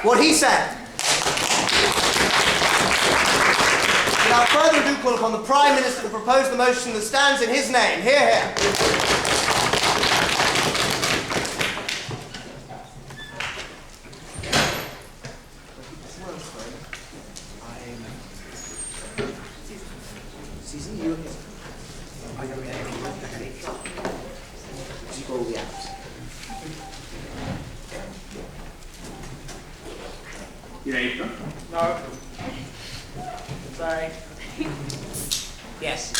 what he said. Without further ado, call upon the Prime Minister to propose the motion that stands in his name. Hear, hear. Season, you are you ready? You got all the apps. You ready, bro? No. Sorry. Yes.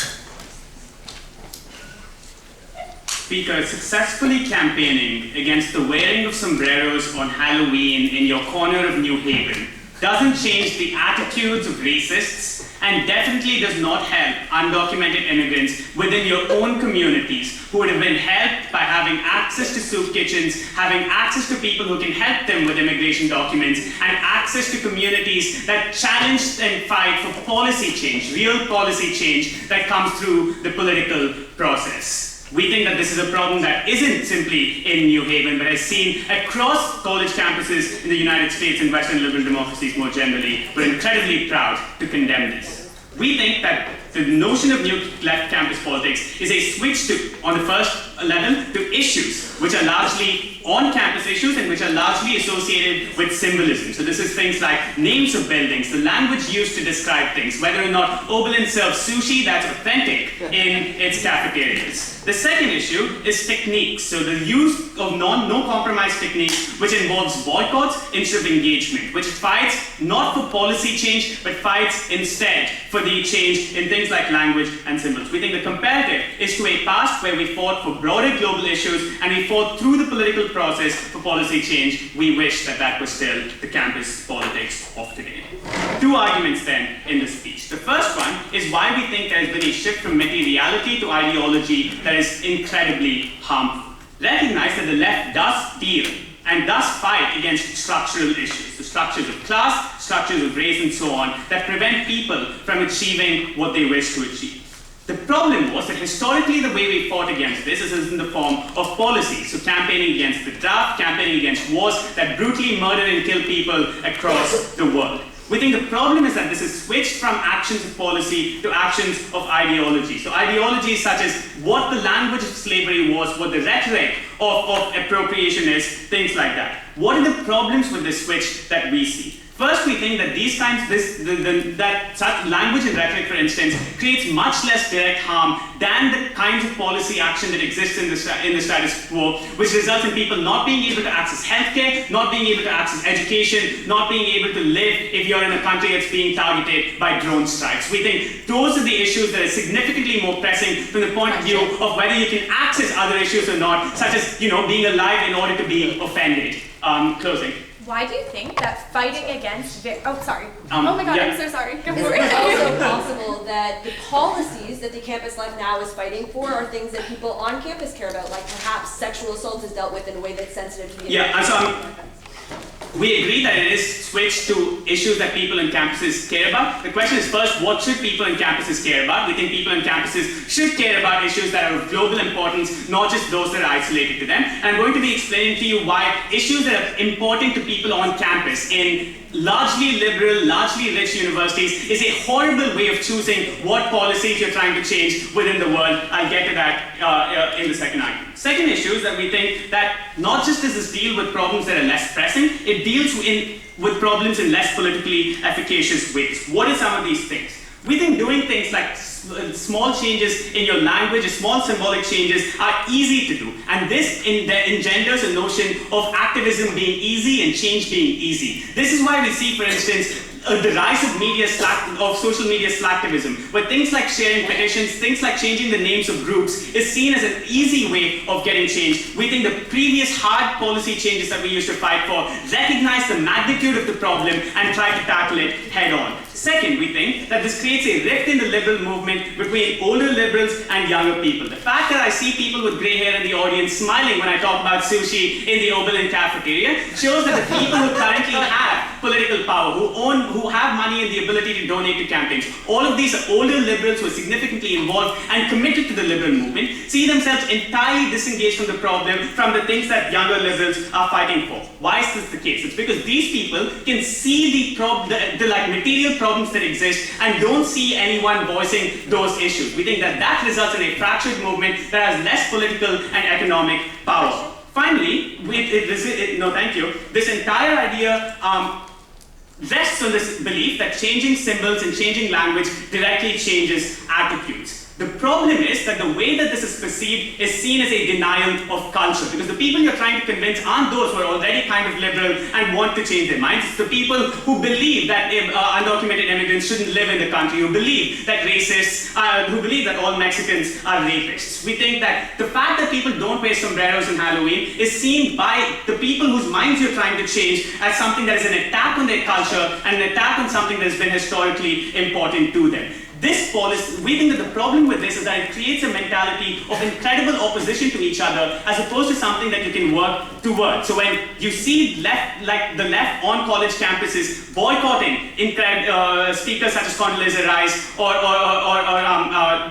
Speaker, successfully campaigning against the wearing of sombreros on Halloween in your corner of New Haven doesn't change the attitudes of racists and definitely does not help undocumented immigrants within your own communities who would have been helped by having access to soup kitchens, having access to people who can help them with immigration documents, and access to communities that challenge and fight for policy change, real policy change that comes through the political process. We think that this is a problem that isn't simply in New Haven, but is seen across college campuses in the United States and Western liberal democracies more generally. We're incredibly proud to condemn this. We think that the notion of new left campus politics is a switch to, on the first level, to issues which are largely on-campus issues and which are largely associated with symbolism. So this is things like names of buildings, the language used to describe things, whether or not Oberlin serves sushi that's authentic in its cafeterias. The second issue is techniques. So the use of no-compromise techniques, which involves boycotts instead of engagement, which fights not for policy change, but fights instead for the change in things like language and symbols. We think the comparative is to a past where we fought for broader global issues and we fought through the political process for policy change. We wish that that was still the campus politics of today. Two arguments then in the speech. The first one is why we think there has been a shift from materiality to ideology that is incredibly harmful. Recognize that the left does deal and does fight against structural issues, the structures of class, structures of race, and so on, that prevent people from achieving what they wish to achieve. The problem was that historically the way we fought against this is in the form of policy. So campaigning against the draft, campaigning against wars that brutally murder and kill people across the world. We think the problem is that this is switched from actions of policy to actions of ideology. So ideologies such as what the language of slavery was, what the rhetoric of appropriation is, things like that. What are the problems with this switch that we see? First, we think that these kinds, that such language and rhetoric, for instance, creates much less direct harm than the kinds of policy action that exists in the status quo, which results in people not being able to access healthcare, not being able to access education, not being able to live if you're in a country that's being targeted by drone strikes. We think those are the issues that are significantly more pressing from the point of view of whether you can access other issues or not, such as, being alive in order to be offended. Closing. Why do you think that fighting against oh my god, yeah. I'm so sorry. Is it also possible that the policies that the campus left now is fighting for are things that people on campus care about, like perhaps sexual assault is dealt with in a way that's sensitive to the we agree that it is switched to issues that people on campuses care about. The question is first, what should people on campuses care about? We think people on campuses should care about issues that are of global importance, not just those that are isolated to them. And I'm going to be explaining to you why issues that are important to people on campus in largely liberal, largely rich universities is a horrible way of choosing what policies you're trying to change within the world. I'll get to that in the second argument. Second issue is that we think that not just does this deal with problems that are less pressing, it deals with problems in less politically efficacious ways. What are some of these things? We think doing things like small changes in your language, small symbolic changes are easy to do. And this engenders a notion of activism being easy and change being easy. This is why we see, for instance, the rise of social media slacktivism, where things like sharing petitions, things like changing the names of groups is seen as an easy way of getting change. We think the previous hard policy changes that we used to fight for recognize the magnitude of the problem and try to tackle it head on. Second, we think that this creates a rift in the liberal movement between older liberals and younger people. The fact that I see people with grey hair in the audience smiling when I talk about sushi in the Oberlin cafeteria shows that the people who currently have political power, who who have money and the ability to donate to campaigns. All of these are older liberals who are significantly involved and committed to the liberal movement, see themselves entirely disengaged from the problem, from the things that younger liberals are fighting for. Why is this the case? It's because these people can see the material problems that exist and don't see anyone voicing those issues. We think that that results in a fractured movement that has less political and economic power. Finally, this entire idea rests on this belief that changing symbols and changing language directly changes attitudes. The problem is that the way that this is perceived is seen as a denial of culture, because the people you're trying to convince aren't those who are already kind of liberal and want to change their minds. It's the people who believe that undocumented immigrants shouldn't live in the country, who believe that racists, who believe that all Mexicans are rapists. We think that the fact that people don't wear sombreros on Halloween is seen by the people whose minds you're trying to change as something that is an attack on their culture and an attack on something that has been historically important to them. This policy, we think that the problem with this is that it creates a mentality of incredible opposition to each other as opposed to something that you can work towards. So when you see the left on college campuses boycotting speakers such as Condoleezza Rice or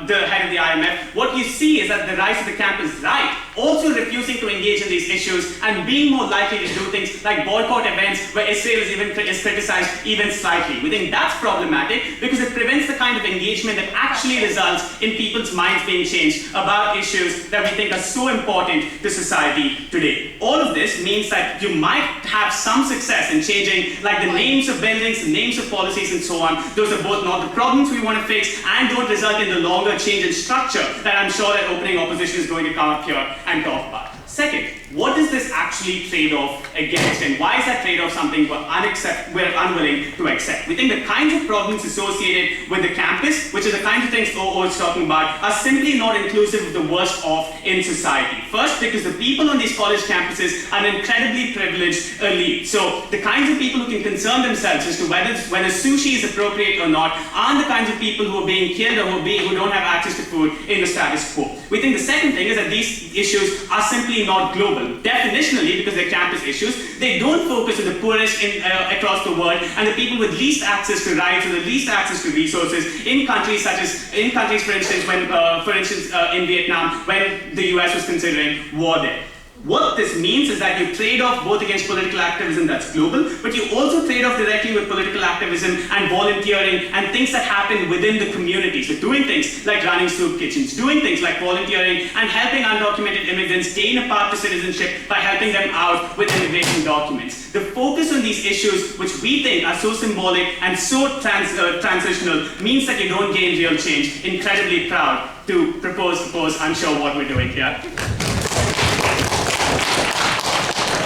the head of the IMF, what you see is that the rise of the campus right also refusing to engage in these issues and being more likely to do things like boycott events where Israel is criticized even slightly. We think that's problematic because it prevents the kind of engagement that actually results in people's minds being changed about issues that we think are so important to society today. All of this means that you might have some success in changing the names of buildings, the names of policies and so on. Those are both not the problems we want to fix and don't result in the longer change in structure that I'm sure that opening opposition is going to come up here and talk about. Second, what does this actually trade off against, and why is that trade off something we're unwilling to accept? We think the kinds of problems associated with the campus, which are the kinds of things O is talking about, are simply not inclusive of the worst off in society. First, because the people on these college campuses are an incredibly privileged elite. So the kinds of people who can concern themselves as to whether sushi is appropriate or not aren't the kinds of people who are being killed or who don't have access to food in the status quo. We think the second thing is that these issues are simply not global. Definitionally, because they're campus issues, they don't focus on the poorest across the world and the people with least access to rights or the least access to resources in countries, for instance, in Vietnam, when the US was considering war there. What this means is that you trade off both against political activism that's global, but you also trade off directly with political activism and volunteering and things that happen within the community. So doing things like running soup kitchens, doing things like volunteering and helping undocumented immigrants gain a path to citizenship by helping them out with immigration documents. The focus on these issues, which we think are so symbolic and so transitional, means that you don't gain real change. Incredibly proud to propose, I'm sure, what we're doing here.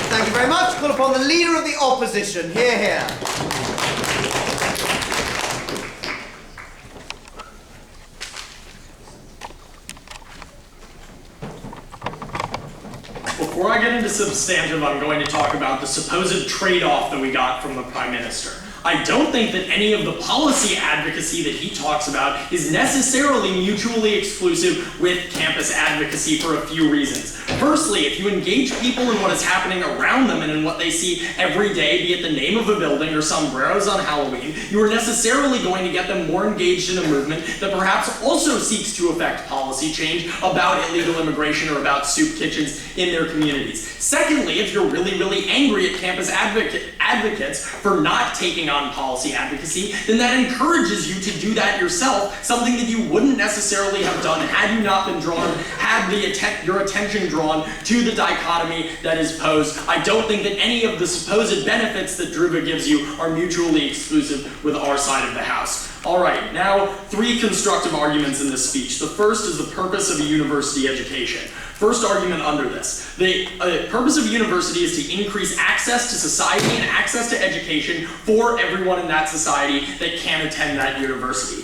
Thank you very much. Call upon the Leader of the Opposition. Hear, hear. Before I get into substantive, I'm going to talk about the supposed trade-off that we got from the Prime Minister. I don't think that any of the policy advocacy that he talks about is necessarily mutually exclusive with campus advocacy for a few reasons. Firstly, if you engage people in what is happening around them and in what they see every day, be it the name of a building or sombreros on Halloween, you are necessarily going to get them more engaged in a movement that perhaps also seeks to affect policy change about illegal immigration or about soup kitchens in their communities. Secondly, if you're really angry at campus advocates for not taking on policy advocacy, then that encourages you to do that yourself, something that you wouldn't necessarily have done had you not been your attention drawn to the dichotomy that is posed. I don't think that any of the supposed benefits that Dhruva gives you are mutually exclusive with our side of the house. All right, now 3 constructive arguments in this speech. The first is the purpose of a university education. First argument under this. The purpose of a university is to increase access to society and access to education for everyone in that society that can attend that university.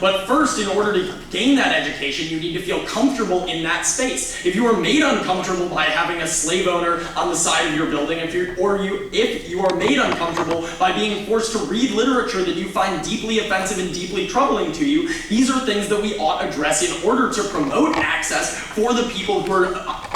But first, in order to gain that education, you need to feel comfortable in that space. If you are made uncomfortable by having a slave owner on the side of your building, if you are made uncomfortable by being forced to read literature that you find deeply offensive and deeply troubling to you, these are things that we ought to address in order to promote access for the people who are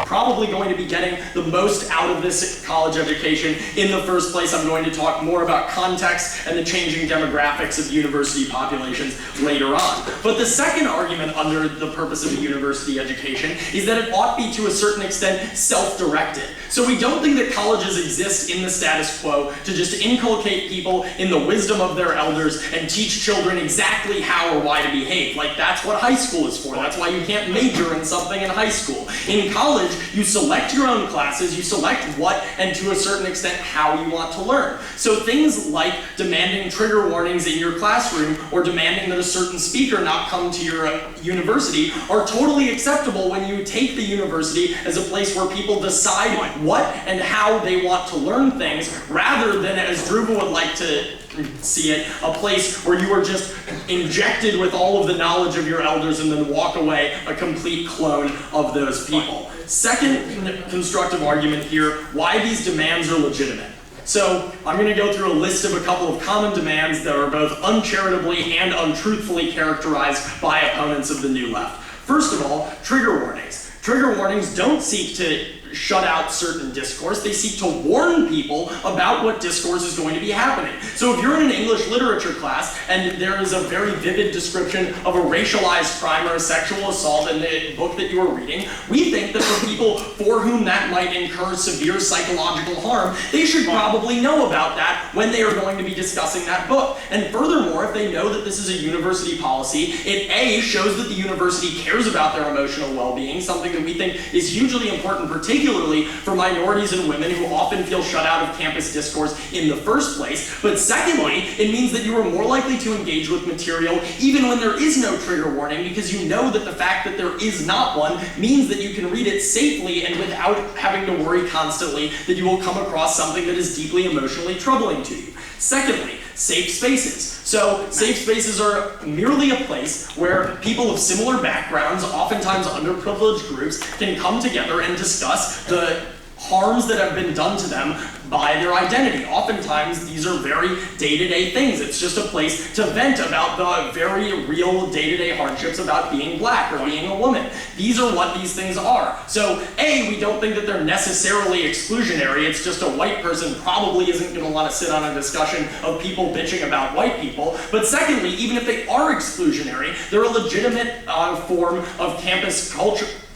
probably going to be getting the most out of this college education in the first place. I'm going to talk more about context and the changing demographics of university populations later on. But the second argument under the purpose of a university education is that it ought be to a certain extent self-directed. So we don't think that colleges exist in the status quo to just inculcate people in the wisdom of their elders and teach children exactly how or why to behave. Like, that's what high school is for. That's why you can't major in something in high school. In college, you select your own classes, you select what and to a certain extent how you want to learn. So things like demanding trigger warnings in your classroom or demanding that a certain speaker not come to your university are totally acceptable when you take the university as a place where people decide what and how they want to learn things, rather than, as Dhruva would like to see it, a place where you are just injected with all of the knowledge of your elders and then walk away a complete clone of those people. Second constructive argument here, why these demands are legitimate. So I'm going to go through a list of a couple of common demands that are both uncharitably and untruthfully characterized by opponents of the New Left. First of all, trigger warnings. Trigger warnings don't seek to shut out certain discourse, they seek to warn people about what discourse is going to be happening. So if you're in an English literature class and there is a very vivid description of a racialized crime or a sexual assault in the book that you are reading, we think that for people for whom that might incur severe psychological harm, they should probably know about that when they are going to be discussing that book. And furthermore, if they know that this is a university policy, it A, shows that the university cares about their emotional well-being, something that we think is hugely important, particularly for minorities and women who often feel shut out of campus discourse in the first place. But secondly, it means that you are more likely to engage with material even when there is no trigger warning, because you know that the fact that there is not one means that you can read it safely and without having to worry constantly that you will come across something that is deeply emotionally troubling to you. Secondly, safe spaces. So safe spaces are merely a place where people of similar backgrounds, oftentimes underprivileged groups, can come together and discuss the harms that have been done to them by their identity. Oftentimes, these are very day-to-day things. It's just a place to vent about the very real day-to-day hardships about being black or being a woman. These are what these things are. So, A, we don't think that they're necessarily exclusionary. It's just a white person probably isn't going to want to sit on a discussion of people bitching about white people. But secondly, even if they are exclusionary, they're a legitimate form of campus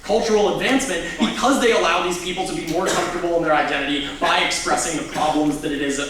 cultural advancement because they allow these people to be more comfortable in their identity by expressing the problems that it is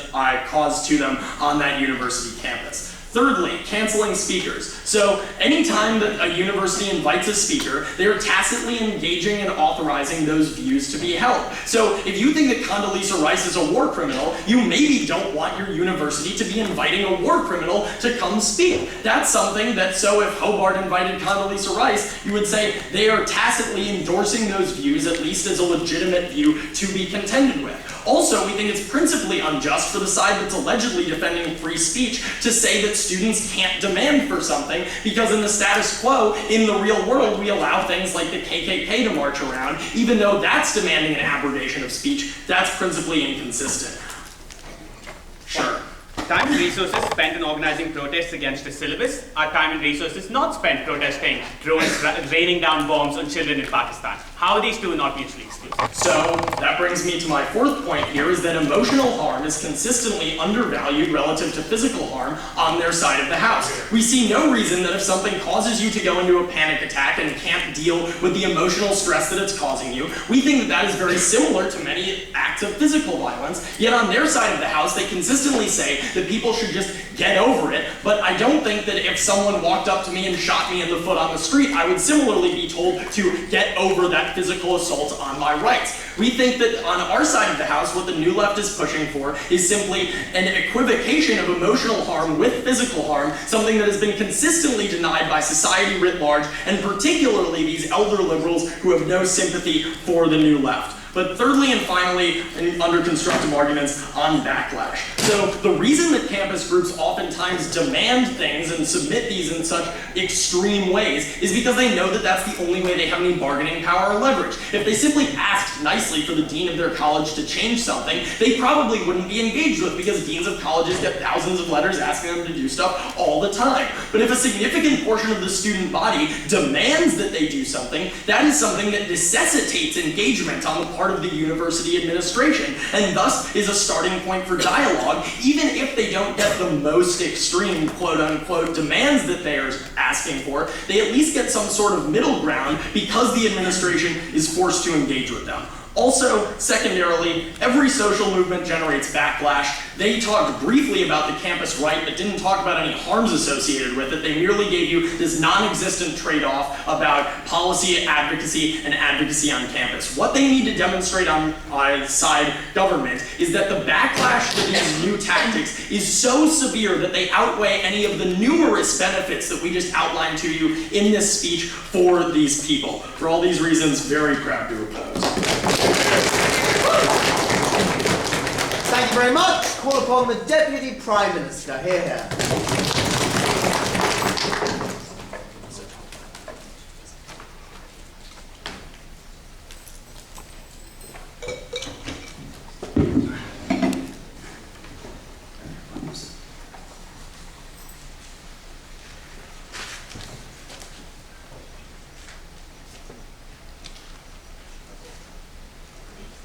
caused to them on that university campus. Thirdly, canceling speakers. So anytime that a university invites a speaker, they are tacitly engaging and authorizing those views to be held. So if you think that Condoleezza Rice is a war criminal, you maybe don't want your university to be inviting a war criminal to come speak. That's something that, so if Hobart invited Condoleezza Rice, you would say they are tacitly endorsing those views, at least as a legitimate view to be contended with. Also, we think it's principally unjust for the side that's allegedly defending free speech to say that students can't demand for something, because in the status quo, in the real world, we allow things like the KKK to march around, even though that's demanding an abrogation of speech. That's principally inconsistent. Sure. Time and resources spent in organizing protests against the syllabus are time and resources not spent protesting drones raining down bombs on children in Pakistan. How are these two not mutually exclusive? So that brings me to my fourth point here, is that emotional harm is consistently undervalued relative to physical harm on their side of the house. We see no reason that if something causes you to go into a panic attack and can't deal with the emotional stress that it's causing you, we think that that is very similar to many acts of physical violence, yet on their side of the house they consistently say that people should just get over it. But I don't think that if someone walked up to me and shot me in the foot on the street, I would similarly be told to get over that physical assault on my rights. We think that on our side of the house, what the New Left is pushing for is simply an equivocation of emotional harm with physical harm, something that has been consistently denied by society writ large, and particularly these elder liberals who have no sympathy for the New Left. But thirdly and finally, under constructive arguments, on backlash. So the reason that campus groups oftentimes demand things and submit these in such extreme ways is because they know that that's the only way they have any bargaining power or leverage. If they simply asked nicely for the dean of their college to change something, they probably wouldn't be engaged with, because deans of colleges get thousands of letters asking them to do stuff all the time. But if a significant portion of the student body demands that they do something, that is something that necessitates engagement on the part of the university administration, and thus is a starting point for dialogue, even if they don't get the most extreme quote-unquote demands that they are asking for. They at least get some sort of middle ground because the administration is forced to engage with them. Also, secondarily, every social movement generates backlash. They talked briefly about the campus right, but didn't talk about any harms associated with it. They merely gave you this non-existent trade-off about policy advocacy and advocacy on campus. What they need to demonstrate on side government is that the backlash to these new tactics is so severe that they outweigh any of the numerous benefits that we just outlined to you in this speech for these people. For all these reasons, very proud to oppose. Thank you very much. Call upon the Deputy Prime Minister. Hear, hear.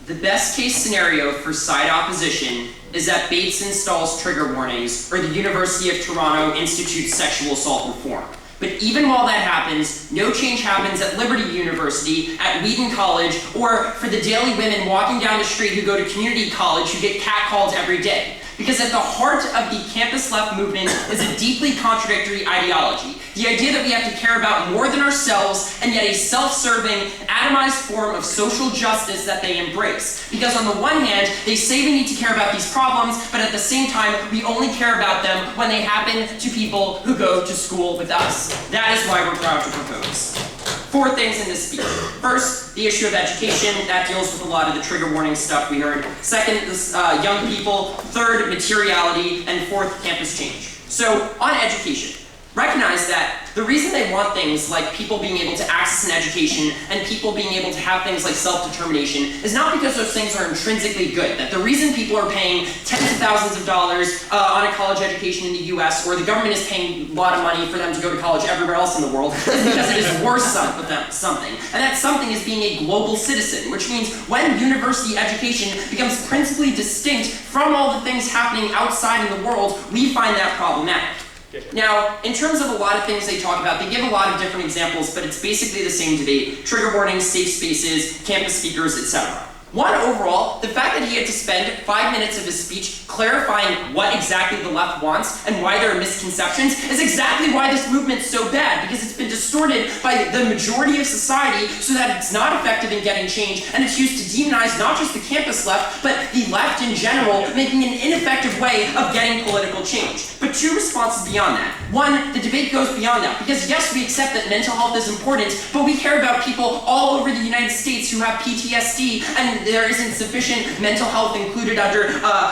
The best case scenario for side opposition is that Bates installs trigger warnings or the University of Toronto institutes sexual assault reform. But even while that happens, no change happens at Liberty University, at Wheaton College, or for the daily women walking down the street who go to community college who get catcalled every day. Because at the heart of the campus left movement is a deeply contradictory ideology. The idea that we have to care about more than ourselves, and yet a self-serving, atomized form of social justice that they embrace. Because on the one hand, they say we need to care about these problems, but at the same time, we only care about them when they happen to people who go to school with us. That is why we're proud to propose 4 things in this speech. First, the issue of education. That deals with a lot of the trigger warning stuff we heard. Second, young people. Third, materiality. And fourth, campus change. So, on education, recognize that the reason they want things like people being able to access an education and people being able to have things like self-determination is not because those things are intrinsically good. That the reason people are paying tens of thousands of dollars on a college education in the US, or the government is paying a lot of money for them to go to college everywhere else in the world, is because it is worth something. And that something is being a global citizen, which means when university education becomes principally distinct from all the things happening outside in the world, we find that problematic. Now, in terms of a lot of things they talk about, they give a lot of different examples, but it's basically the same debate. Trigger warnings, safe spaces, campus speakers, etc. One, overall, the fact that he had to spend 5 minutes of his speech clarifying what exactly the left wants and why there are misconceptions is exactly why this movement's so bad, because it's been distorted by the majority of society so that it's not effective in getting change, and it's used to demonize not just the campus left, but the left in general, making an ineffective way of getting political change. But 2 responses beyond that. 1, the debate goes beyond that, because yes, we accept that mental health is important, but we care about people all over the United States who have PTSD, and there isn't sufficient mental health included under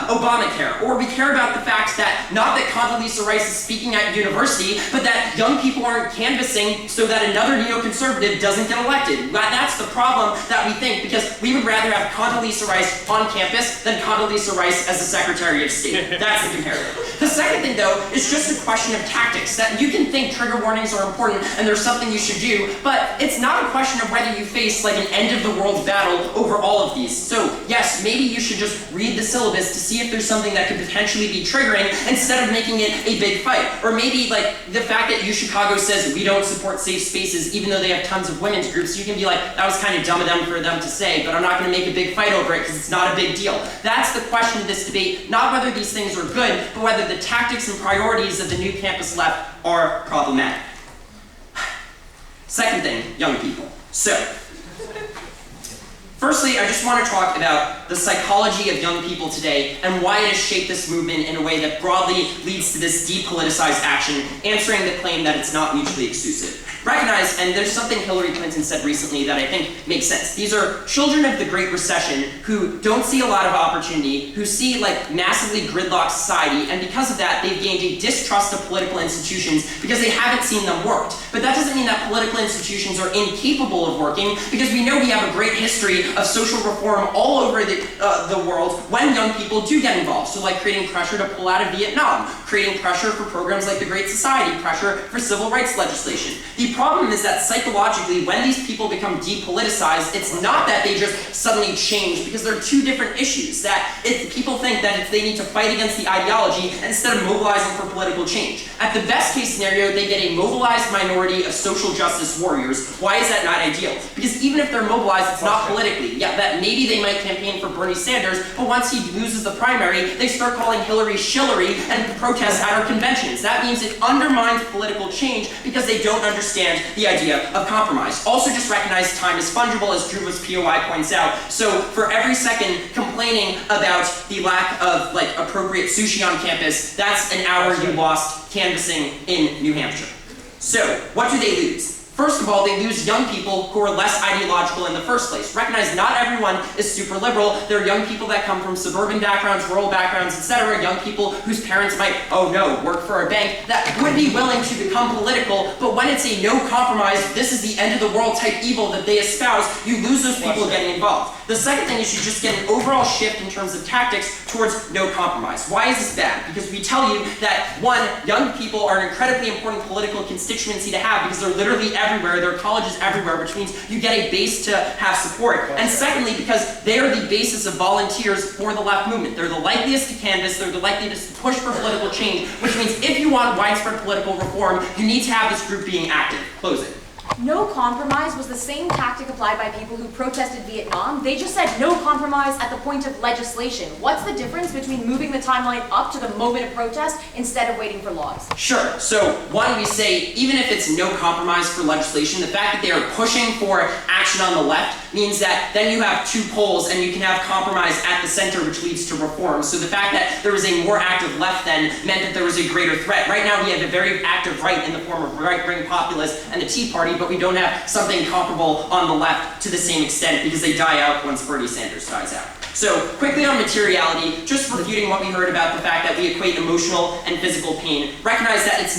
Obamacare. Or we care about the fact that not that Condoleezza Rice is speaking at university, but that young people aren't canvassing so that another neoconservative doesn't get elected. That's the problem that we think, because we would rather have Condoleezza Rice on campus than Condoleezza Rice as the Secretary of State. That's the comparative. The second thing, though, is just a question of tactics. That you can think trigger warnings are important and there's something you should do, but it's not a question of whether you face like an end-of-the-world battle over all of these. So yes, maybe you should just read the syllabus to see if there's something that could potentially be triggering instead of making it a big fight. Or maybe like the fact that UChicago says we don't support safe spaces even though they have tons of women's groups, you can be like, that was kind of dumb of them for them to say, but I'm not going to make a big fight over it because it's not a big deal. That's the question of this debate, not whether these things are good, but whether the tactics and priorities of the new campus left are problematic. Second thing, young people. So, firstly, I just want to talk about the psychology of young people today and why it has shaped this movement in a way that broadly leads to this depoliticized action, answering the claim that it's not mutually exclusive. Recognize, and there's something Hillary Clinton said recently that I think makes sense. These are children of the Great Recession who don't see a lot of opportunity, who see like massively gridlocked society, and because of that, they've gained a distrust of political institutions because they haven't seen them worked. But that doesn't mean that political institutions are incapable of working, because we know we have a great history of social reform all over the world when young people do get involved. So like creating pressure to pull out of Vietnam, creating pressure for programs like the Great Society, pressure for civil rights legislation. The problem is that psychologically, when these people become depoliticized, it's not that they just suddenly change, because there are two different issues. That people think that if they need to fight against the ideology instead of mobilizing for political change. At the best case scenario, they get a mobilized minority of social justice warriors. Why is that not ideal? Because even if they're mobilized, it's not politically. Yeah, that maybe they might campaign for Bernie Sanders, but once he loses the primary, they start calling Hillary Shillery and protest at our conventions. That means it undermines political change because they don't understand the idea of compromise. Also, just recognize time is fungible, as Drew's POI points out. So for every second complaining about the lack of like appropriate sushi on campus, that's an hour you lost canvassing in New Hampshire. So what do they lose? First of all, they lose young people who are less ideological in the first place. Recognize not everyone is super liberal. There are young people that come from suburban backgrounds, rural backgrounds, etc. Young people whose parents might, oh no, work for a bank, that would be willing to become political, but when it's a no compromise, this is the end of the world type evil that they espouse, you lose those people getting involved. The second thing is you just get an overall shift in terms of tactics towards no compromise. Why is this bad? Because we tell you that, one, young people are an incredibly important political constituency to have because they're literally everywhere, there are colleges everywhere, which means you get a base to have support. And secondly, because they are the basis of volunteers for the left movement. They're the likeliest to canvass, they're the likeliest to push for political change, which means if you want widespread political reform, you need to have this group being active. Closing. No compromise was the same tactic applied by people who protested Vietnam. They just said no compromise at the point of legislation. What's the difference between moving the timeline up to the moment of protest instead of waiting for laws? Sure. So one, we say even if it's no compromise for legislation, the fact that they are pushing for action on the left means that then you have two poles and you can have compromise at the center, which leads to reform. So the fact that there was a more active left then meant that there was a greater threat. Right now we have a very active right in the form of right-wing populists and the Tea Party, but we don't have something comparable on the left to the same extent because they die out once Bernie Sanders dies out. So quickly on materiality, just refuting what we heard about the fact that we equate emotional and physical pain. Recognize that that's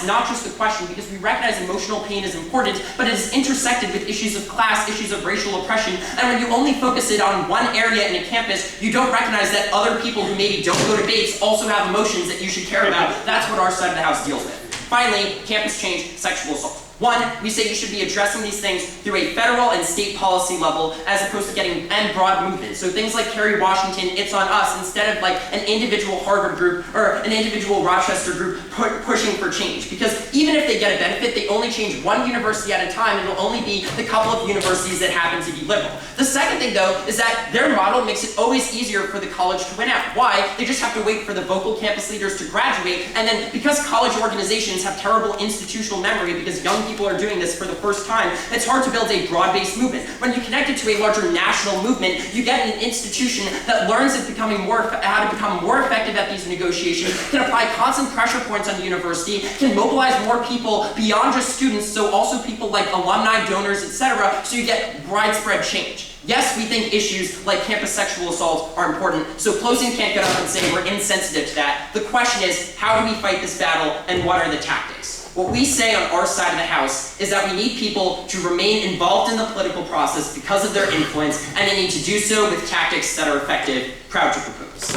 not just the question, because we recognize emotional pain is important, but it is intersected with issues of class, issues of racial oppression, and when you only focus it on one area in a campus, you don't recognize that other people who maybe don't go to debates also have emotions that you should care about. That's what our side of the house deals with. Finally, campus change, sexual assault. One, we say you should be addressing these things through a federal and state policy level as opposed to getting broad movement. So things like Kerry Washington, It's on Us, instead of like an individual Harvard group or an individual Rochester group pushing for change. Because even if they get a benefit, they only change one university at a time, and it'll only be the couple of universities that happen to be liberal. The second thing, though, is that their model makes it always easier for the college to win out. Why? They just have to wait for the vocal campus leaders to graduate, and then because college organizations have terrible institutional memory because young people are doing this for the first time, it's hard to build a broad-based movement. When you connect it to a larger national movement, you get an institution that learns how to become more effective at these negotiations, can apply constant pressure points on the university, can mobilize more people beyond just students, so also people like alumni, donors, etc., so you get widespread change. Yes, we think issues like campus sexual assault are important, so closing can't get up and say we're insensitive to that. The question is, how do we fight this battle, and what are the tactics? What we say on our side of the house is that we need people to remain involved in the political process because of their influence, and they need to do so with tactics that are effective. Proud to propose.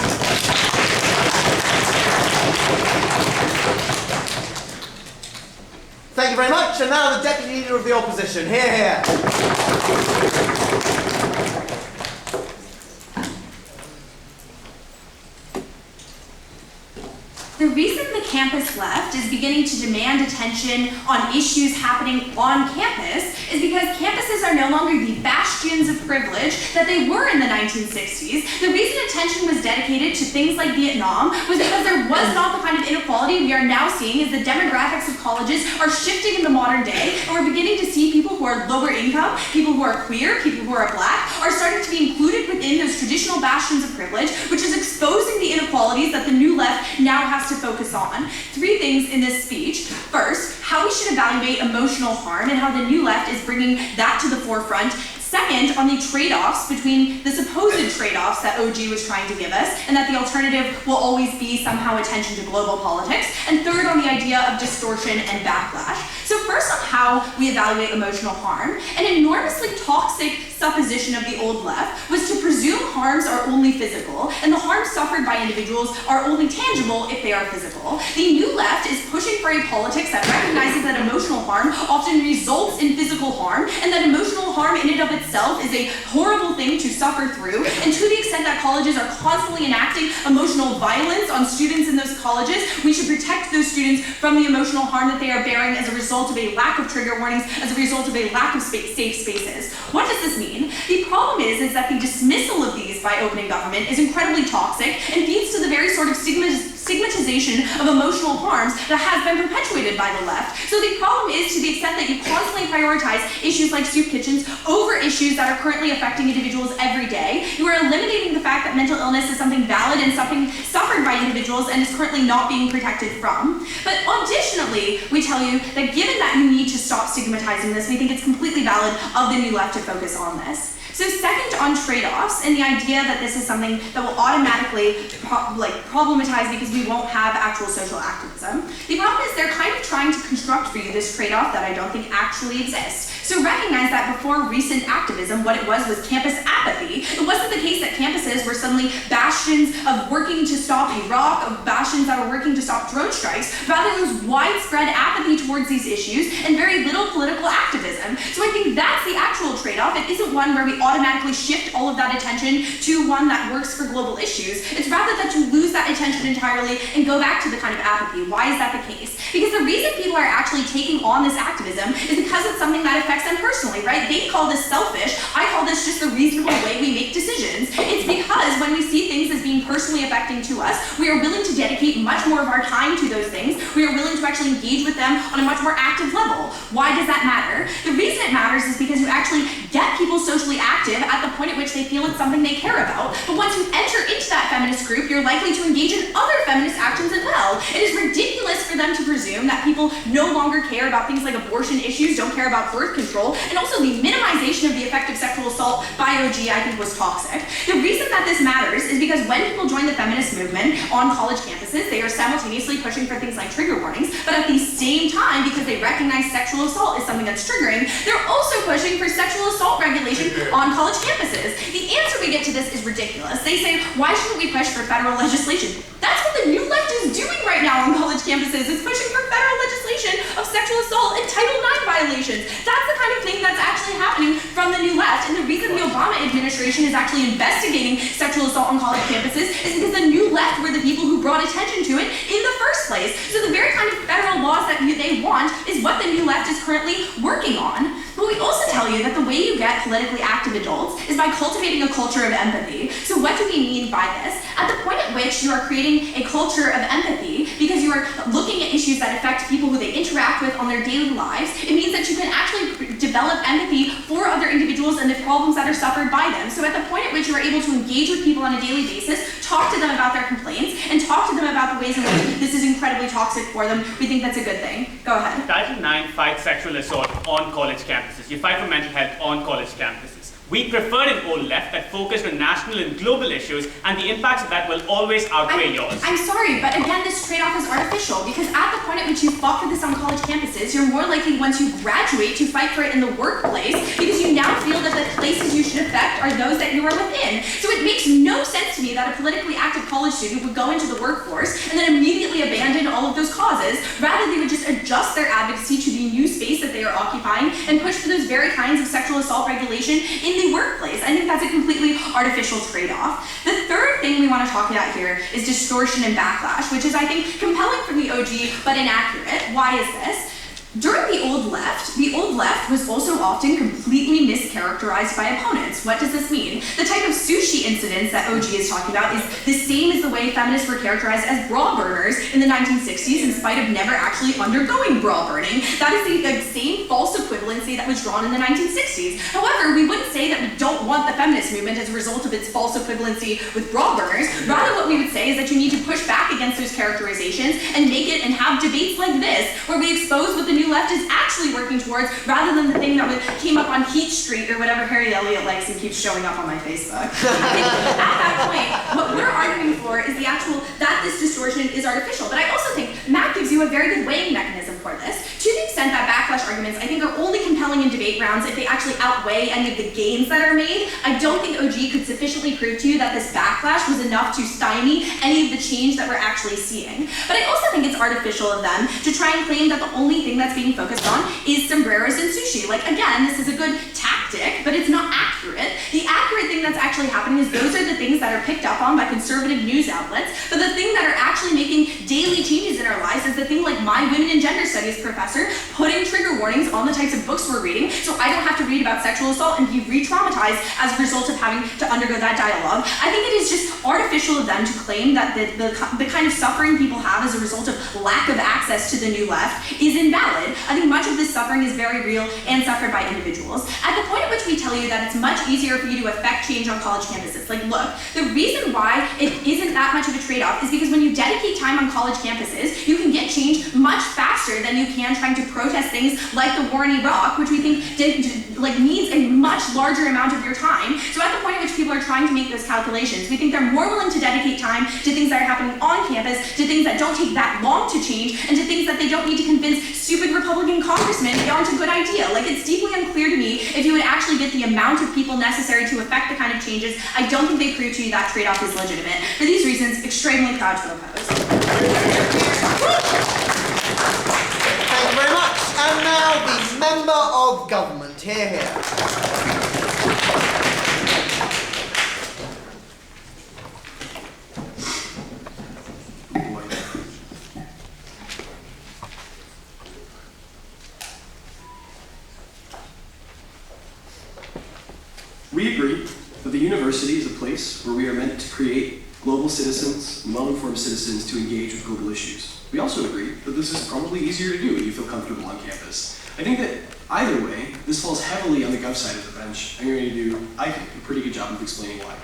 Thank you very much, and now the Deputy Leader of the Opposition. Hear, hear. The reason the campus left is beginning to demand attention on issues happening on campus is because campuses are no longer the bastions of privilege that they were in the 1960s. The reason attention was dedicated to things like Vietnam was because there was not the kind of inequality we are now seeing as the demographics of colleges are shifting in the modern day, and we're beginning to see people who are lower income, people who are queer, people who are black, are starting to be included within those traditional bastions of privilege, which is exposing the inequalities that the new left now has to focus on 3 things in this speech. First, how we should evaluate emotional harm and how the New Left is bringing that to the forefront. Second, on the trade-offs between the supposed trade-offs that OG was trying to give us, and that the alternative will always be somehow attention to global politics. And third, on the idea of distortion and backlash. So first on how we evaluate emotional harm, an enormously toxic supposition of the old left was to presume harms are only physical, and the harms suffered by individuals are only tangible if they are physical. The New Left is pushing for a politics that recognizes that emotional harm often results in physical harm, and that emotional harm in and of itself is a horrible thing to suffer through. And to the extent that colleges are constantly enacting emotional violence on students in those colleges, we should protect those students from the emotional harm that they are bearing as a result of a lack of trigger warnings, as a result of a lack of safe spaces. What does this mean? The problem is that the dismissal of these by opening government is incredibly toxic and leads to the very sort of stigmatization of emotional harms that has been perpetuated by the left. So the problem is, to the extent that you constantly prioritize issues like soup kitchens over issues that are currently affecting individuals every day, you are eliminating the fact that mental illness is something valid and something suffered by individuals and is currently not being protected from. But additionally, we tell you that given that you need to stop stigmatizing this, we think it's completely valid of the New Left to focus on this. So second, on trade-offs, and the idea that this is something that will automatically problematize because we won't have actual social activism. The problem is they're kind of trying to construct for you this trade-off that I don't think actually exists. So recognize that before recent activism, what it was campus apathy. It wasn't the case that campuses were suddenly bastions of working to stop Iraq, of bastions that were working to stop drone strikes. Rather, there was widespread apathy towards these issues and very little political activism. So I think that's the actual trade-off. It isn't one where we automatically shift all of that attention to one that works for global issues. It's rather that you lose that attention entirely and go back to the kind of apathy. Why is that the case? Because the reason people are actually taking on this activism is because it's something that affects them personally, right? They call this selfish. I call this just the reasonable way we make decisions. It's because when we see things as being personally affecting to us, we are willing to dedicate much more of our time to those things. We are willing to actually engage with them on a much more active level. Why does that matter? The reason it matters is because you actually get people socially active at the point at which they feel it's something they care about. But once you enter into that feminist group, you're likely to engage in other feminist actions as well. It is ridiculous for them to presume that people no longer care about things like abortion issues, don't care about birth control, and also the minimization of the effect of sexual assault by OG, I think, was toxic. The reason that this matters is because when people join the feminist movement on college campuses, they are simultaneously pushing for things like trigger warnings, but at the same time, because they recognize sexual assault is something that's triggering, they're also pushing for sexual assault regulation on college campuses. The answer we get to this is ridiculous. They say, why shouldn't we push for federal legislation? That's what the New Left is doing right now on college campuses, is pushing for federal legislation of sexual assault and Title IX violations. That's the kind of thing that's actually happening from the New Left, and the reason the Obama administration is actually investigating sexual assault on college campuses is because the New Left were the people who brought attention to it in the first place. So the very kind of federal laws that they want is what the New Left is currently working on. But we also tell you that the way you get politically active adults is by cultivating a culture of empathy. So what do we mean by this? At the point at which you are creating a culture of empathy because you are looking at issues that affect people who they interact with on their daily lives, it means that you can actually develop empathy for other individuals and the problems that are suffered by them. So at the point at which you are able to engage with people on a daily basis, talk to them about their complaints, and talk to them about the ways in which this is incredibly toxic for them, we think that's a good thing. Go ahead. Title IX fights sexual assault on college campuses. You fight for mental health on college campuses. We preferred an old left that focused on national and global issues, and the impacts of that will always outweigh yours. I'm sorry, but again, this trade-off is artificial, because at the point at which you fought for this on college campuses, you're more likely, once you graduate, to fight for it in the workplace, because you now feel that the places you should affect are those that you are within. So it makes no sense to me that a politically active college student would go into the workforce and then immediately abandon all of those causes. Rather, they would just adjust their advocacy to the new space that they are occupying and push for those very kinds of sexual assault regulation in the workplace. I think that's a completely artificial trade-off. The third thing we want to talk about here is distortion and backlash, which is, I think, compelling from the OG, but inaccurate. Why is this? During the Old Left was also often completely mischaracterized by opponents. What does this mean? The type of sushi incidents that OG is talking about is the same as the way feminists were characterized as bra burners in the 1960s in spite of never actually undergoing bra burning. That is the same false equivalency that was drawn in the 1960s. However, we wouldn't say that we don't want the feminist movement as a result of its false equivalency with bra burners. Rather, what we would say is that you need to push back against those characterizations and make it and have debates like this, where we expose what the new left is actually working towards, rather than the thing that came up on Heat Street or whatever Harry Elliott likes and keeps showing up on my Facebook. I think at that point, what we're arguing for is that this distortion is artificial. But I also think Matt gives you a very good weighing mechanism for this. To the extent that backlash arguments, I think, are only compelling in debate rounds if they actually outweigh any of the gains that are made. I don't think OG could sufficiently prove to you that this backlash was enough to stymie any of the change that we're actually seeing. But I also think it's artificial of them to try and claim that the only thing that's being focused on is sombreros and sushi. Like, again, this is a good tactic, but it's not accurate. The accurate thing that's actually happening is those are the things that are picked up on by conservative news outlets, but the thing that are actually making daily changes in our lives is the thing like my women and gender studies professor putting trigger warnings on the types of books we're reading, so I don't have to read about sexual assault and be re-traumatized as a result of having to undergo that dialogue. I think it is just artificial of them to claim that the kind of suffering people have as a result of lack of access to the new left is invalid. I think much of this suffering is very real and suffered by individuals. At the point at which we tell you that it's much easier for you to affect change on college campuses, like, look, the reason why it isn't that much of a trade-off is because when you dedicate time on college campuses, you can get change much faster than you can trying to protest things like the war in Iraq, which we think needs a much larger amount of your time. So at the point at which people are trying to make those calculations, we think they're more willing to dedicate time to things that are happening on campus, to things that don't take that long to change, and to things that they don't need to convince stupid Republican congressmen aren't a good idea. Like, it's deeply unclear to me if you would actually get the amount of people necessary to affect the kind of changes. I don't think they prove to you that trade-off is legitimate. For these reasons, extremely proud to oppose. Thank you very much. And now the Member of Government. Here. We agree that the university is a place where we are meant to create global citizens, well-informed citizens to engage with global issues. We also agree that this is probably easier to do when you feel comfortable on campus. I think that either way, this falls heavily on the Gov side of the bench. I'm going to do, I think, a pretty good job of explaining why.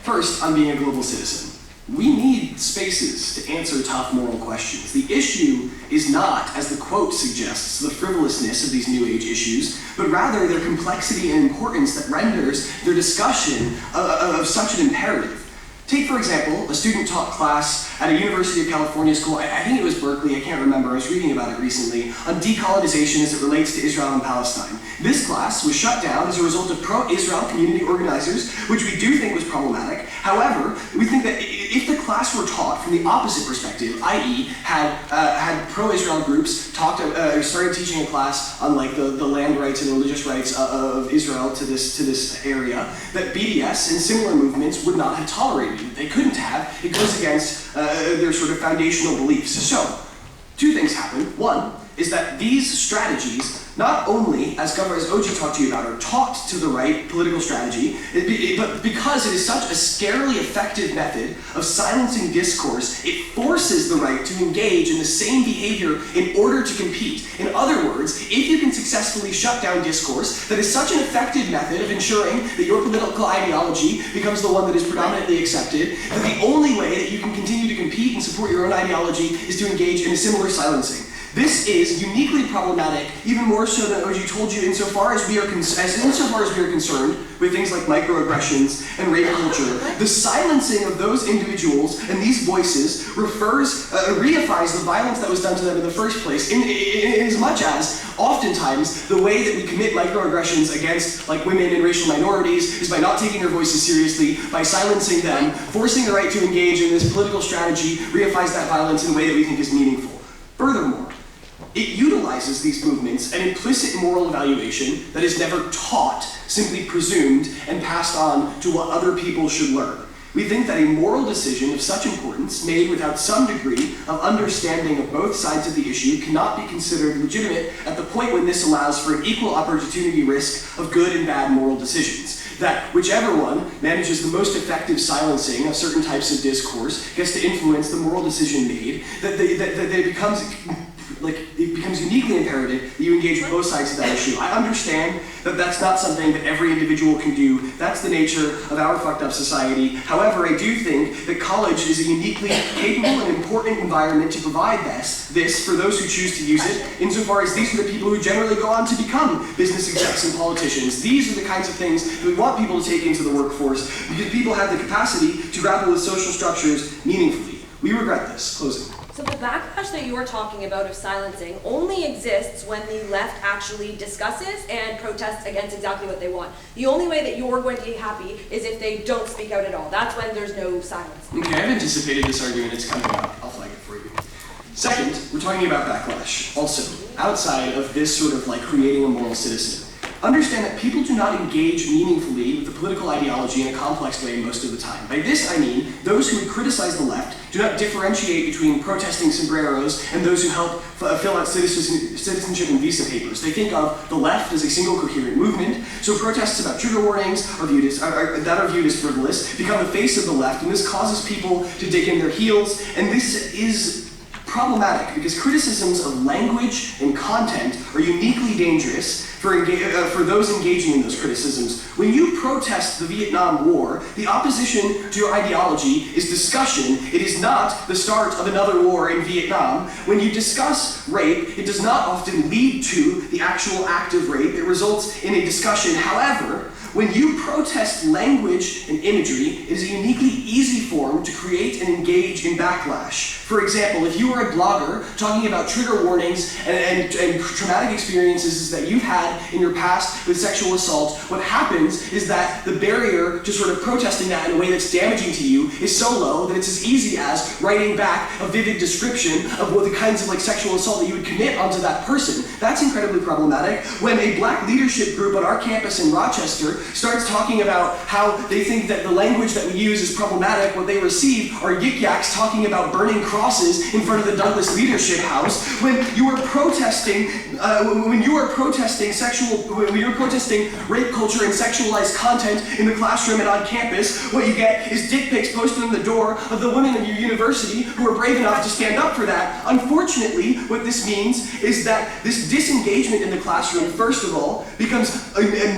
First, on being a global citizen. We need spaces to answer tough moral questions. The issue is not, as the quote suggests, the frivolousness of these new age issues, but rather their complexity and importance that renders their discussion of such an imperative. Take, for example, a student-taught class at a University of California school, I think it was Berkeley, I can't remember, I was reading about it recently, on decolonization as it relates to Israel and Palestine. This class was shut down as a result of pro-Israel community organizers, which we do think was problematic. However, we think that if the class were taught from the opposite perspective, i.e. had pro-Israel groups started teaching a class on like the land rights and religious rights of Israel to this area, that BDS and similar movements would not have tolerated it. They couldn't have. It goes against their sort of foundational beliefs. So, two things happen. One is that these strategies, not only, as OG talked to you about, are taught to the right political strategy, but because it is such a scarily effective method of silencing discourse, it forces the right to engage in the same behavior in order to compete. In other words, if you can successfully shut down discourse, that is such an effective method of ensuring that your political ideology becomes the one that is predominantly accepted, that the only way that you can continue to compete and support your own ideology is to engage in a similar silencing. This is uniquely problematic, even more so than OG told you, insofar as we are concerned with things like microaggressions and rape culture. The silencing of those individuals and these voices reifies the violence that was done to them in the first place, in as much as oftentimes the way that we commit microaggressions against like women and racial minorities is by not taking their voices seriously, by silencing them, forcing the right to engage in this political strategy reifies that violence in a way that we think is meaningful. Furthermore, it utilizes these movements an implicit moral evaluation that is never taught, simply presumed and passed on to what other people should learn. We think that a moral decision of such importance, made without some degree of understanding of both sides of the issue, cannot be considered legitimate at the point when this allows for an equal opportunity risk of good and bad moral decisions. That whichever one manages the most effective silencing of certain types of discourse gets to influence the moral decision made, that it becomes uniquely imperative that you engage with both sides of that issue. I understand that that's not something that every individual can do. That's the nature of our fucked up society. However, I do think that college is a uniquely capable and important environment to provide this for those who choose to use it, insofar as these are the people who generally go on to become business execs and politicians. These are the kinds of things that we want people to take into the workforce, because people have the capacity to grapple with social structures meaningfully. We regret this. Closing. So the backlash that you are talking about of silencing only exists when the left actually discusses and protests against exactly what they want. The only way that you're going to be happy is if they don't speak out at all. That's when there's no silence. Okay, I've anticipated this argument. It's coming up. I'll flag it for you. Second, we're talking about backlash. Also, outside of this sort of like creating a moral citizen. Understand that people do not engage meaningfully with the political ideology in a complex way most of the time. By this I mean those who would criticize the left do not differentiate between protesting sombreros and those who help fill out citizenship and visa papers. They think of the left as a single coherent movement, so protests about trigger warnings are viewed as frivolous, become the face of the left, and this causes people to dig in their heels, and this is problematic because criticisms of language and content are uniquely dangerous for those engaging in those criticisms. When you protest the Vietnam War, the opposition to your ideology is discussion. It is not the start of another war in Vietnam. When you discuss rape, it does not often lead to the actual act of rape. It results in a discussion. However, when you protest language and imagery, it is a uniquely easy form to create and engage in backlash. For example, if you were a blogger talking about trigger warnings and traumatic experiences that you've had in your past with sexual assault, what happens is that the barrier to sort of protesting that in a way that's damaging to you is so low that it's as easy as writing back a vivid description of what the kinds of like sexual assault that you would commit onto that person. That's incredibly problematic. When a black leadership group on our campus in Rochester starts talking about how they think that the language that we use is problematic, what they receive are yik-yaks talking about burning crosses in front of the Douglas Leadership House. When you are protesting rape culture and sexualized content in the classroom and on campus, what you get is dick pics posted on the door of the women of your university who are brave enough to stand up for that. Unfortunately, what this means is that this disengagement in the classroom, first of all, becomes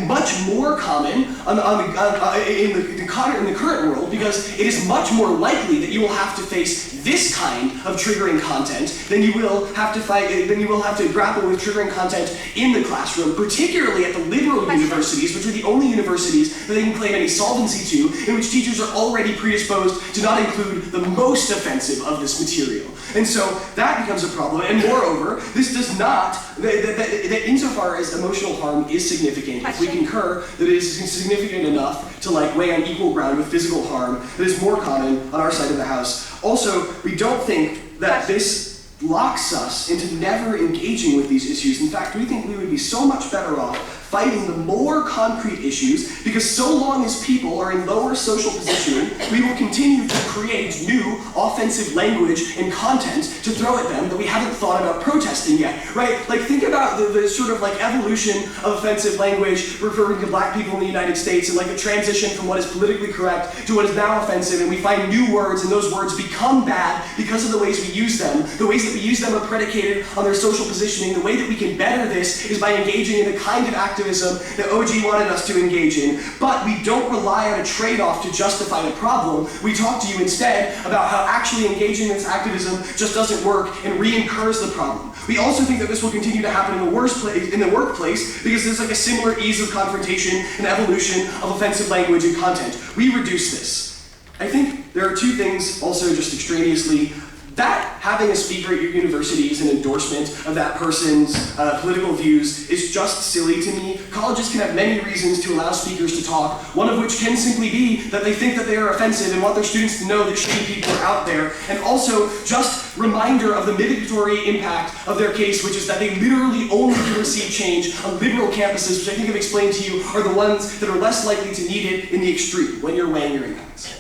much more common in the current world, because it is much more likely that you will have to face this kind of triggering content than you will have to grapple with triggering content in the classroom, particularly at the liberal universities, which are the only universities that they can claim any solvency to, in which teachers are already predisposed to not include the most offensive of this material. And so that becomes a problem. And moreover, this does not, that insofar as emotional harm is significant, if we concur that it is significant enough to like weigh on equal ground with physical harm, that is more common on our side of the house. Also, we don't think that this locks us into never engaging with these issues. In fact, we think we would be so much better off fighting the more concrete issues, because so long as people are in lower social positioning, we will continue to create new offensive language and content to throw at them that we haven't thought about protesting yet, right? Like, think about the sort of like evolution of offensive language referring to black people in the United States, and like the transition from what is politically correct to what is now offensive, and we find new words, and those words become bad because of the ways we use them. The ways that we use them are predicated on their social positioning. The way that we can better this is by engaging in the kind of activism that OG wanted us to engage in. But we don't rely on a trade-off to justify the problem. We talk to you instead about how actually engaging in this activism just doesn't work and re-incurs the problem. We also think that this will continue to happen in the workplace, because there's like a similar ease of confrontation and evolution of offensive language and content. We reduce this. I think there are two things also just extraneously. That having a speaker at your university is an endorsement of that person's political views is just silly to me. Colleges can have many reasons to allow speakers to talk, one of which can simply be that they think that they are offensive and want their students to know that shitty people are out there. And also, just reminder of the mitigatory impact of their case, which is that they literally only can receive change on liberal campuses, which I think I've explained to you are the ones that are less likely to need it in the extreme when you're weighing your impacts.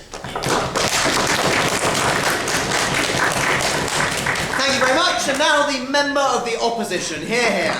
And now the member of the opposition. Hear, hear.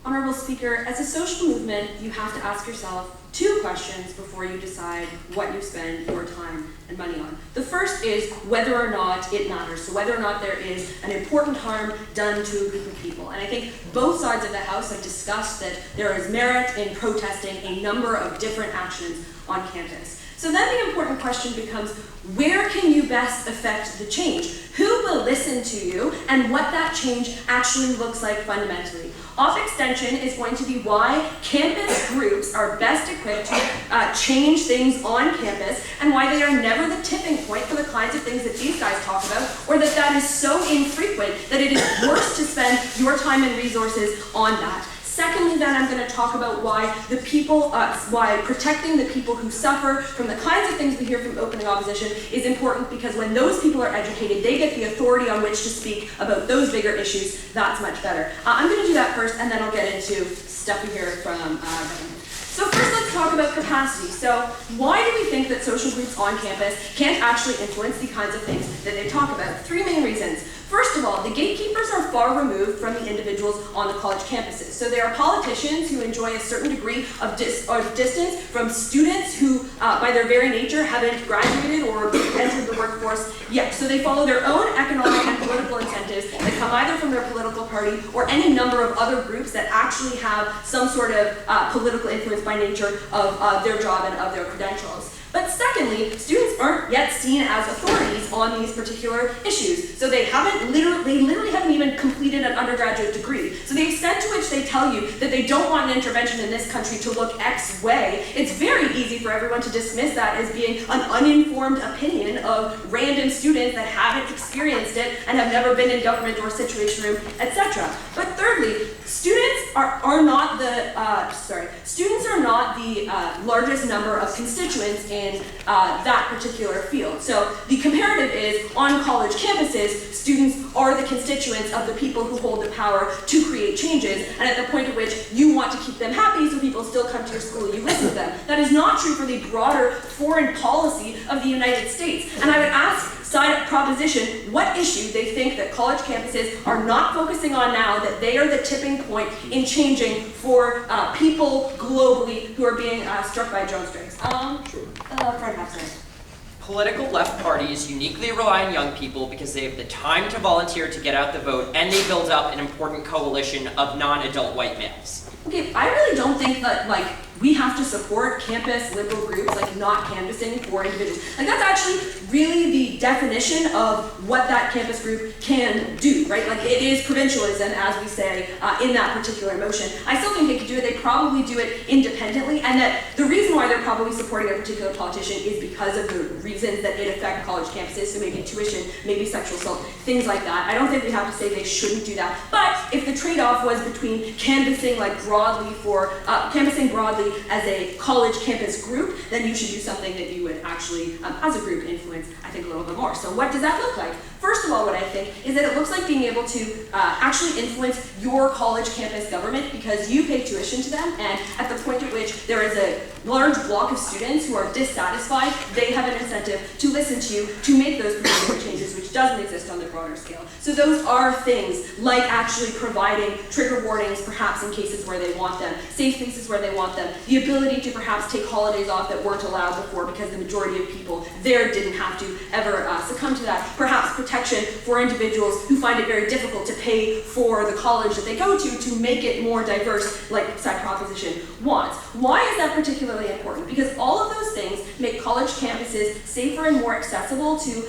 Honorable Speaker, as a social movement, you have to ask yourself two questions before you decide what you spend your time and money on. The first is whether or not it matters, so whether or not there is an important harm done to a group of people. And I think both sides of the House have discussed that there is merit in protesting a number of different actions on campus. So then the important question becomes, where can you best affect the change? Who will listen to you, and what that change actually looks like fundamentally? Off extension is going to be why campus groups are best equipped to change things on campus, and why they are never the tipping point for the kinds of things that these guys talk about, or that is so infrequent that it is worse to spend your time and resources on that. Secondly, then, I'm going to talk about why why protecting the people who suffer from the kinds of things we hear from opening opposition is important, because when those people are educated, they get the authority on which to speak about those bigger issues. That's much better. I'm going to do that first, and then I'll get into stuff we hear from government. So first, let's talk about capacity. So why do we think that social groups on campus can't actually influence the kinds of things that they talk about? Three main reasons. First of all, the gatekeepers are far removed from the individuals on the college campuses. So they are politicians who enjoy a certain degree of distance from students who, by their very nature, haven't graduated or entered the workforce yet. So they follow their own economic and political incentives that come either from their political party or any number of other groups that actually have some sort of political influence by nature of their job and of their credentials. But secondly, students aren't yet seen as authorities on these particular issues. So they literally haven't even completed an undergraduate degree. So the extent to which they tell you that they don't want an intervention in this country to look X way, it's very easy for everyone to dismiss that as being an uninformed opinion of random students that haven't experienced it and have never been in government or situation room, etc. But thirdly, students are not the largest number of constituents in that particular field. So the comparative is, on college campuses, students are the constituents of the people who hold the power to create changes, and at the point at which you want to keep them happy so people still come to your school, you listen to them. That is not true for the broader foreign policy of the United States. And I would ask side proposition what issue they think that college campuses are not focusing on now, that they are the tipping point in changing for people globally who are being struck by drone strikes. Political left parties uniquely rely on young people because they have the time to volunteer to get out the vote, and they build up an important coalition of non-adult white males. Okay, I really don't think that, we have to support campus liberal groups, not canvassing for individuals. That's actually really the definition of what that campus group can do, right? It is provincialism, as we say, in that particular motion. I still think they could do it. They probably do it independently, and that the reason why they're probably supporting a particular politician is because of the reasons that it affect college campuses, so maybe tuition, maybe sexual assault, things like that. I don't think we have to say they shouldn't do that. But if the trade-off was between canvassing canvassing broadly as a college campus group, then you should do something that you would actually, as a group, influence, I think, a little bit more. So what does that look like? First of all, what I think is that it looks like being able to actually influence your college campus government, because you pay tuition to them, and at the point at which there is a large block of students who are dissatisfied, they have an incentive to listen to you to make those particular changes, which doesn't exist on the broader scale. So those are things like actually providing trigger warnings, perhaps in cases where they want them, safe spaces where they want them, the ability to perhaps take holidays off that weren't allowed before because the majority of people there didn't have to ever succumb to that, perhaps protection for individuals who find it very difficult to pay for the college that they go to make it more diverse, like side proposition wants. Why is that particularly important? Because all of those things make college campuses safer and more accessible to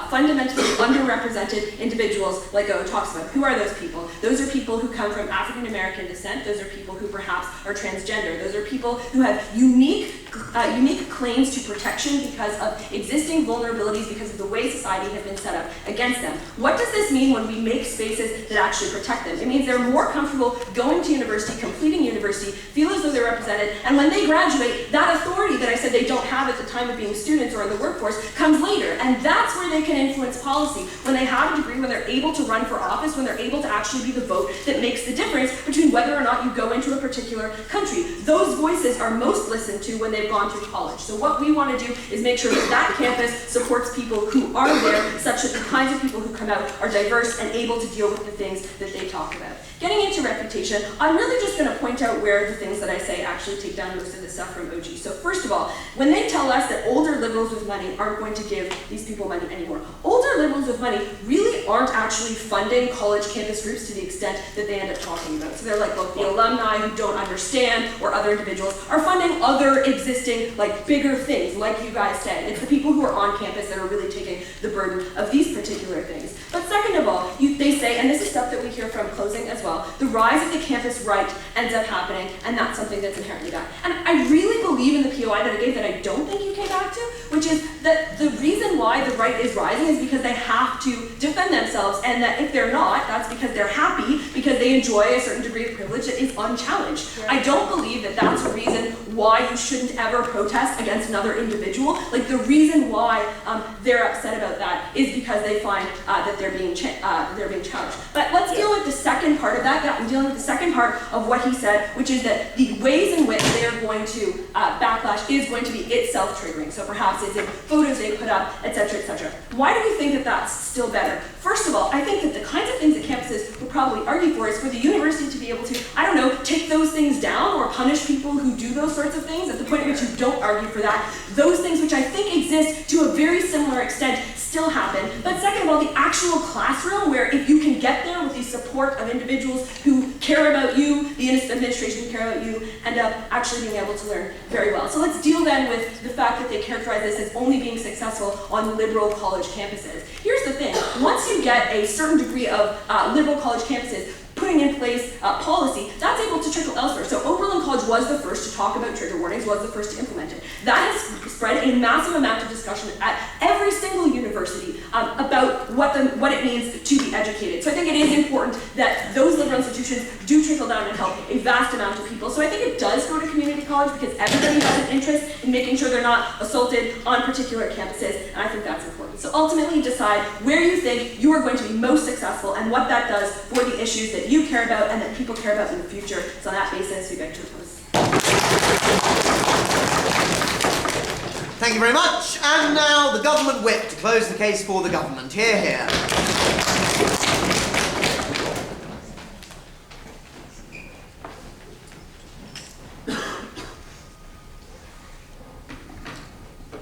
fundamentally underrepresented individuals like O talks about. Who are those people? Those are people who come from African American descent. Those are people who perhaps are transgender. Those are people who have unique unique claims to protection because of existing vulnerabilities because of the way society has been set up against them. What does this mean when we make spaces that actually protect them? It means they're more comfortable going to university, completing university, feel as though they're represented, and when they graduate, that authority that I said they don't have at the time of being students or in the workforce comes later, and that's where they can influence policy. When they have a degree, when they're able to run for office, when they're able to actually be the vote that makes the difference between whether or not you go into a particular country. Those voices are most listened to when they've gone through college. So what we want to do is make sure that that campus supports people who are there, such that the kinds of people who come out are diverse and able to deal with the things that they talk about. Getting into reputation, I'm really just going to point out where the things that I say actually take down most of the stuff from OG. So first of all, when they tell us that older liberals with money aren't going to give these people money anymore, older liberals with money really aren't actually funding college campus groups to the extent that they end up talking about. So they're like, look, the alumni who don't understand or other individuals are funding other existing, like bigger things, like you guys said. It's the people who are on campus that are really taking the burden of these particular things. But second of all, they say, and this is stuff that we hear from closing as well, the rise of the campus right ends up happening, and that's something that's inherently bad. And I really believe in the POI that I gave that I don't think you came back to, which is that the reason why the right is rising is because they have to defend themselves, and that if they're not, that's because they're happy, because they enjoy a certain degree of privilege that is unchallenged. I don't believe that that's a reason why you shouldn't ever protest against another individual. Like, the reason why they're upset about that is because they find that they're being challenged. But let's deal with the second part of that. I'm dealing with the second part of what he said, which is that the ways in which they are going to backlash is going to be itself triggering. So perhaps it's in photos they put up, etc., etc. Why do we think that that's still better? First of all, I think that the kinds of things that campuses would probably argue for is for the university to be able to, I don't know, take those things down or punish people who do those sorts of things at the point at which you don't argue for that. Those things which I think exist to a very similar extent still happen. But second of all, the actual classroom where if you can get there with the support of individuals who care about you, the administration who care about you, end up actually being able to learn very well. So let's deal then with the fact that they characterize this as only being successful on liberal college campuses. Here's the thing, once you get a certain degree of liberal college campuses putting in place policy, that's able to trickle elsewhere. So Oberlin College was the first to talk about trigger warnings, was the first to implement it. That has spread a massive amount of discussion at every single university about what it means to be educated. So I think it is important that those liberal institutions do trickle down and help a vast amount of people. So I think it does go to community college because everybody has an interest in making sure they're not assaulted on particular campuses, and I think that's important. So ultimately decide where you think you are going to be most successful and what that does for the issues that you care about and that people care about in the future. So on that basis, we beg to oppose. Thank you very much. And now the government whip to close the case for the government. Hear, hear.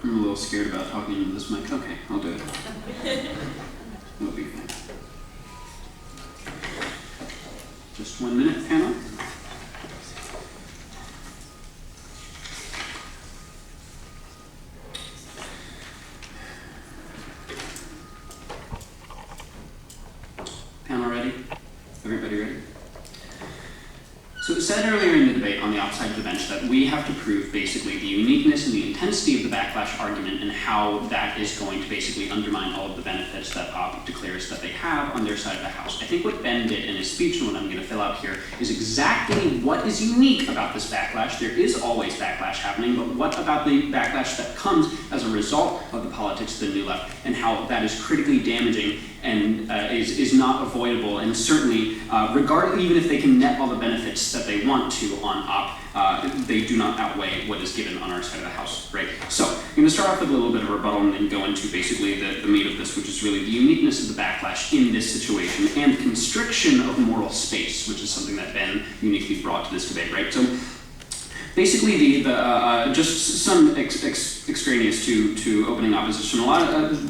I'm a little scared about talking into this mic. Okay, I'll do it. It'll be fine. Just 1 minute, panel. Panel ready? Everybody ready? So it was said earlier in the debate on the opposite of the bench that we have to prove basically the uniqueness and the intensity of the backlash argument and how that is going to basically undermine all of the benefits that OP declares that they have on their side of the house. I think what Ben did in his speech and what I'm going to fill out here is exactly what is unique about this backlash. There is always backlash happening, but what about the backlash that comes as a result of the politics of the New Left and how that is critically damaging and is not avoidable, and certainly, regardless, even if they can net all the benefits that they want to on OP, they do not outweigh what is given on our side of the house, right? So, I'm going to start off with a little bit of a rebuttal and then go into basically the meat of this, which is really the uniqueness of the backlash in this situation and constriction of moral space, which is something that Ben uniquely brought to this debate, right? So, basically, just some extraneous to opening opposition.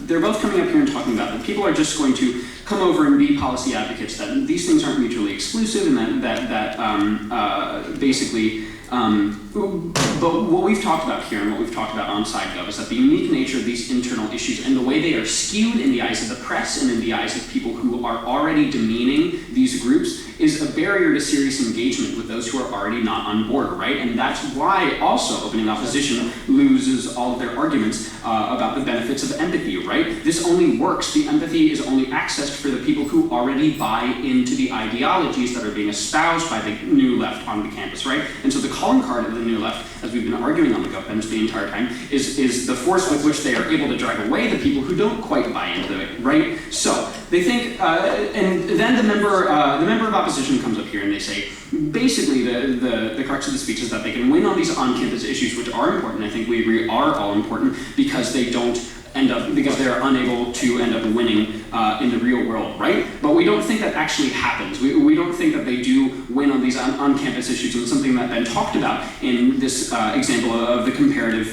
They're both coming up here and talking about that people are just going to come over and be policy advocates, that these things aren't mutually exclusive, and that basically. But what we've talked about here and what we've talked about on SideGov is that the unique nature of these internal issues and the way they are skewed in the eyes of the press and in the eyes of people who are already demeaning these groups is a barrier to serious engagement with those who are already not on board, right? And that's why also opening opposition loses all of their arguments about the benefits of empathy, right? This only works, the empathy is only accessed for the people who already buy into the ideologies that are being espoused by the New Left on the campus, right? And so the calling card of the New Left, as we've been arguing on the Gov bench the entire time, is the force with which they are able to drive away the people who don't quite buy into it, right? So they think, and then the member of opposition comes up here and they say, basically the crux of the speech is that they can win on these on-campus issues, which are important. I think we agree are all important because they don't because they're unable to end up winning in the real world, right? But we don't think that actually happens. We don't think that they do win on these on-campus issues. And something that Ben talked about in this example of the comparative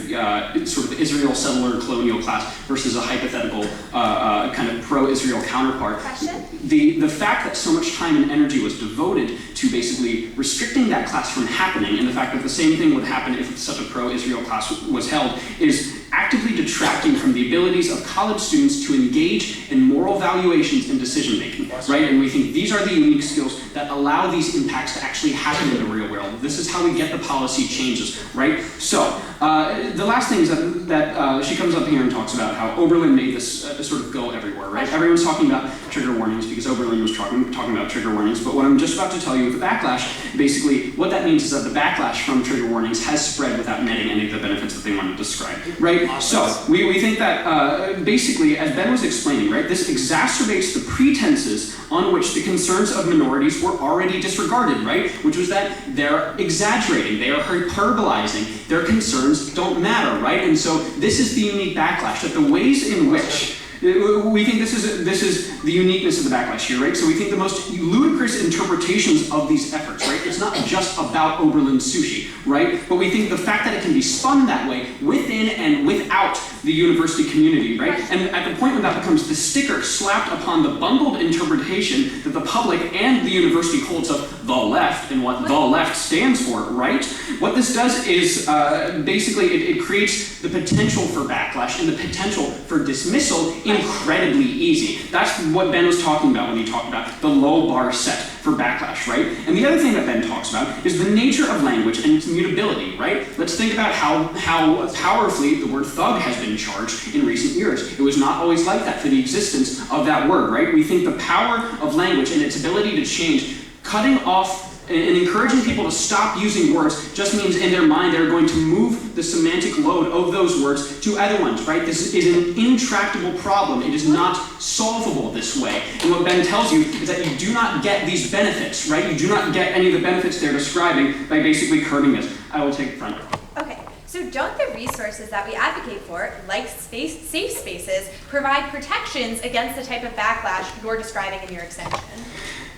sort of Israel settler colonial class versus a hypothetical kind of pro-Israel counterpart. Question? The fact that so much time and energy was devoted to basically restricting that class from happening, and the fact that the same thing would happen if such a pro-Israel class was held, is actively detracting from the abilities of college students to engage in moral valuations and decision making, right? And we think these are the unique skills that allow these impacts to actually happen in the real world. This is how we get the policy changes, right? So the last thing is that she comes up here and talks about how Oberlin made this sort of go everywhere, right? Everyone's talking about trigger warnings because Oberlin was talking about trigger warnings, but what I'm just about to tell you with the backlash, basically what that means is that the backlash from trigger warnings has spread without netting any of the benefits that they want to describe, right? So we think that basically, as Ben was explaining, right, this exacerbates the pretenses on which the concerns of minorities were already disregarded, right? Which was that they're exaggerating, they are hyperbolizing, their concerns don't matter, right? And so this is the unique backlash, that the ways in which we think this is the uniqueness of the backlash here, right? So we think the most ludicrous interpretations of these efforts, right? It's not just about Oberlin sushi, right? But we think the fact that it can be spun that way within and without the university community, right? And at the point when that becomes the sticker slapped upon the bungled interpretation that the public and the university holds of the left and what the left stands for, right? What this does is basically it creates the potential for backlash and the potential for dismissal incredibly easy. That's what Ben was talking about when he talked about the low bar set for backlash, right? And the other thing that Ben talks about is the nature of language and its mutability, right? Let's think about how powerfully the word thug has been charged in recent years. It was not always like that for the existence of that word, right? We think the power of language and its ability to change, cutting off and encouraging people to stop using words just means in their mind they're going to move the semantic load of those words to other ones, right? This is an intractable problem. It is not solvable this way. And what Ben tells you is that you do not get these benefits, right? You do not get any of the benefits they're describing by basically curbing this. I will take front. Okay, so don't the resources that we advocate for, like safe spaces, provide protections against the type of backlash you're describing in your extension?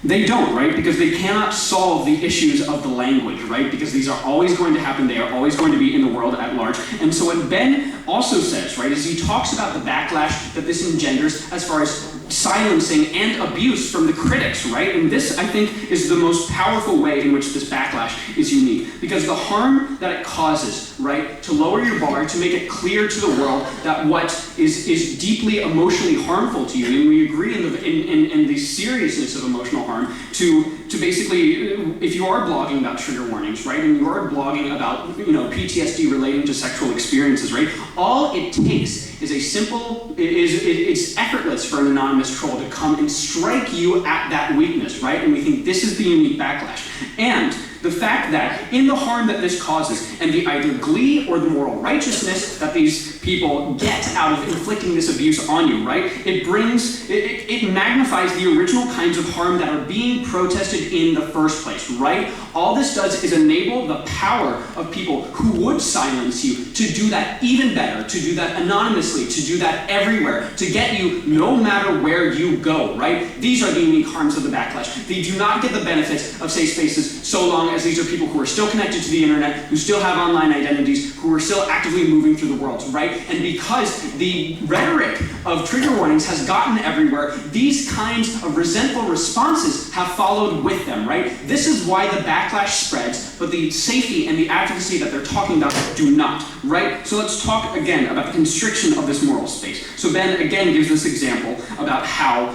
They don't, right? Because they cannot solve the issues of the language, right? Because these are always going to happen. They are always going to be in the world at large. And so what Ben also says, right, is he talks about the backlash that this engenders as far as silencing and abuse from the critics, right? And this, I think, is the most powerful way in which this backlash is unique. Because the harm that it causes, right, to lower your bar, to make it clear to the world that what is deeply emotionally harmful to you, and we agree in the seriousness of emotional harm, to basically, if you are blogging about trigger warnings, right, and you are blogging about, PTSD relating to sexual experiences, right, all it takes is a simple, it's effortless for an anonymous troll to come and strike you at that weakness, right? And we think this is the unique backlash. And the fact that in the harm that this causes and the either glee or the moral righteousness that these people get out of inflicting this abuse on you, right? It magnifies the original kinds of harm that are being protested in the first place, right? All this does is enable the power of people who would silence you to do that even better, to do that anonymously, to do that everywhere, to get you no matter where you go, right? These are the unique harms of the backlash. They do not get the benefits of safe spaces so long as these are people who are still connected to the internet, who still have online identities, who are still actively moving through the world, right? And because the rhetoric of trigger warnings has gotten everywhere, these kinds of resentful responses have followed with them, right? This is why the backlash spreads, but the safety and the advocacy that they're talking about do not, right? So let's talk again about the constriction of this moral space. So Ben again gives this example about how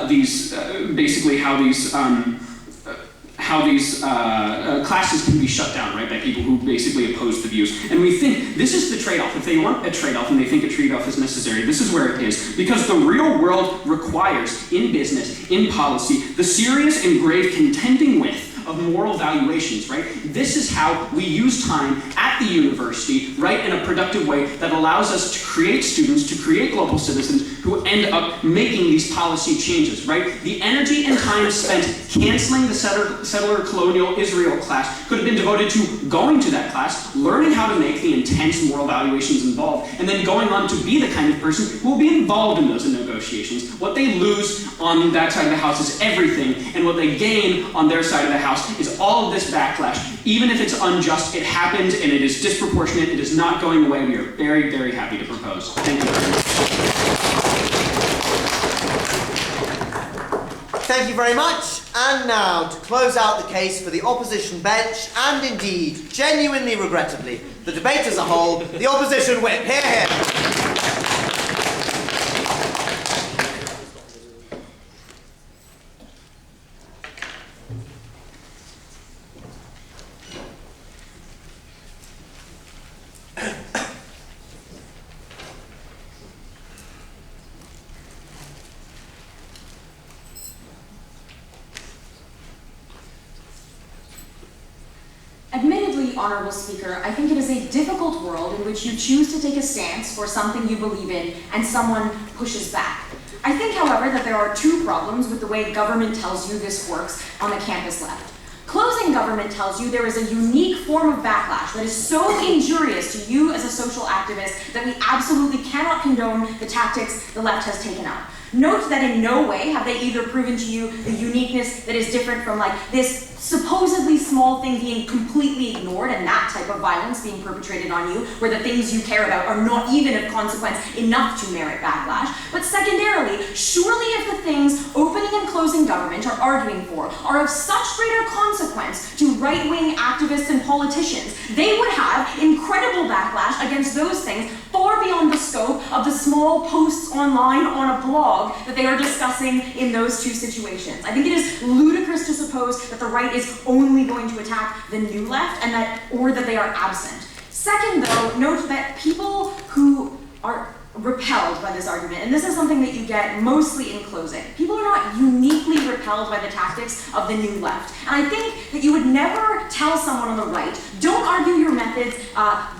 these how these classes can be shut down, right, by people who basically oppose the views. And we think this is the trade-off. If they want a trade-off and they think a trade-off is necessary, this is where it is. Because the real world requires, in business, in policy, the serious and grave contending with of moral valuations, right? This is how we use time at the university, right, in a productive way that allows us to create students, to create global citizens who end up making these policy changes, right? The energy and time spent canceling the settler colonial Israel class could have been devoted to going to that class, learning how to make the intense moral valuations involved, and then going on to be the kind of person who will be involved in those negotiations. What they lose on that side of the house is everything, and what they gain on their side of the house is all of this backlash. Even if it's unjust, it happens and it is disproportionate, it is not going away. We are very, very happy to propose. Thank you very much. Thank you very much. And now, to close out the case for the opposition bench, and indeed, genuinely regrettably, the debate as a whole, the opposition whip. Hear, hear. Admittedly, Honorable Speaker, I think it is a difficult world in which you choose to take a stance for something you believe in and someone pushes back. I think, however, that there are two problems with the way government tells you this works on the campus left. Closing government tells you there is a unique form of backlash that is so injurious to you as a social activist that we absolutely cannot condone the tactics the left has taken up. Note that in no way have they either proven to you the uniqueness that is different from this supposedly small thing being completely ignored and that type of violence being perpetrated on you, where the things you care about are not even of consequence enough to merit backlash. But secondarily, surely if the things opening and closing government are arguing for are of such greater consequence to right-wing activists and politicians, they would have incredible backlash against those things far beyond the scope of the small posts online on a blog that they are discussing in those two situations. I think it is ludicrous to suppose that the right is only going to attack the new left and that they are absent. Second, though, note that people who are repelled by this argument, and this is something that you get mostly in closing. People are not uniquely repelled by the tactics of the new left. And I think that you would never tell someone on the right, don't argue your methods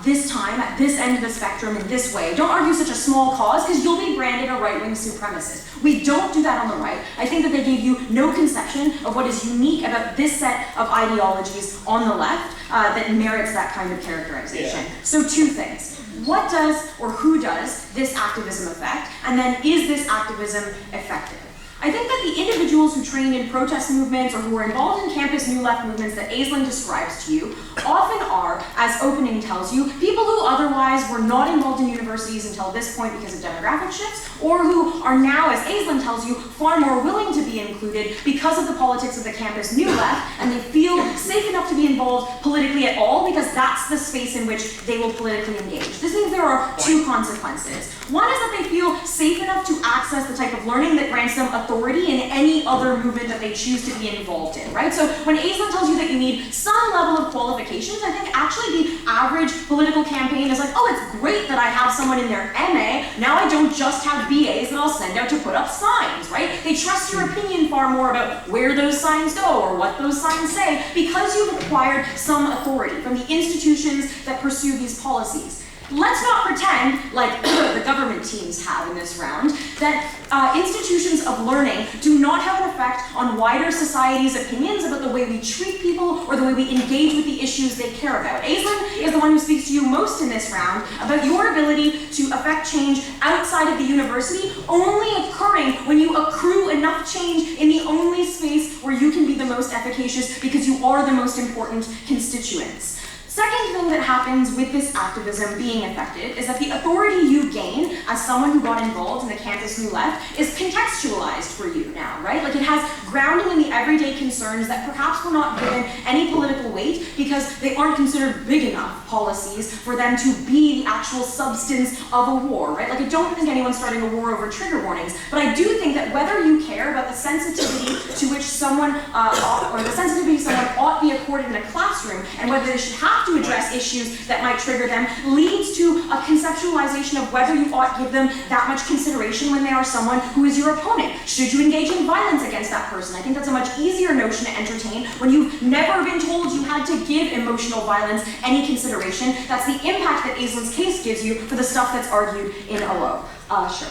this time, at this end of the spectrum, in this way. Don't argue such a small cause, because you'll be branded a right-wing supremacist. We don't do that on the right. I think that they gave you no conception of what is unique about this set of ideologies on the left that merits that kind of characterization. Yeah. So two things. What does or who does this activism affect? And then is this activism effective? I think that the individuals who trained in protest movements or who were involved in campus New Left movements that Aislinn describes to you often are, as opening tells you, people who otherwise were not involved in universities until this point because of demographic shifts, or who are now, as Aislinn tells you, far more willing to be included because of the politics of the campus New Left, and they feel safe enough to be involved politically at all because that's the space in which they will politically engage. This means there are two consequences. One is that they feel safe enough to access the type of learning that grants them authority in any other movement that they choose to be involved in, right? So when Aislinn tells you that you need some level of qualifications, I think actually the average political campaign is like, oh, it's great that I have someone in their MA, now I don't just have BAs that I'll send out to put up signs, right? They trust your opinion far more about where those signs go or what those signs say because you've acquired some authority from the institutions that pursue these policies. Let's not pretend, like the government teams have in this round, that institutions of learning do not have an effect on wider society's opinions about the way we treat people or the way we engage with the issues they care about. Aislinn is the one who speaks to you most in this round about your ability to affect change outside of the university only occurring when you accrue enough change in the only space where you can be the most efficacious because you are the most important constituents. Second thing that happens with this activism being effective is that the authority you gain as someone who got involved in the campus New Left is contextualized for you now, right? Like it has grounding in the everyday concerns that perhaps were not given any political weight because they aren't considered big enough policies for them to be the actual substance of a war, right? Like I don't think anyone's starting a war over trigger warnings, but I do think that whether you care about the sensitivity to which someone, or the sensitivity someone ought be accorded in a classroom, and whether they should have to address issues that might trigger them, leads to a conceptualization of whether you ought give them that much consideration when they are someone who is your opponent. Should you engage in violence against that person? I think that's a much easier notion to entertain when you've never been told you had to give emotional violence any consideration. That's the impact that Aislin's case gives you for the stuff that's argued in OO. Sure.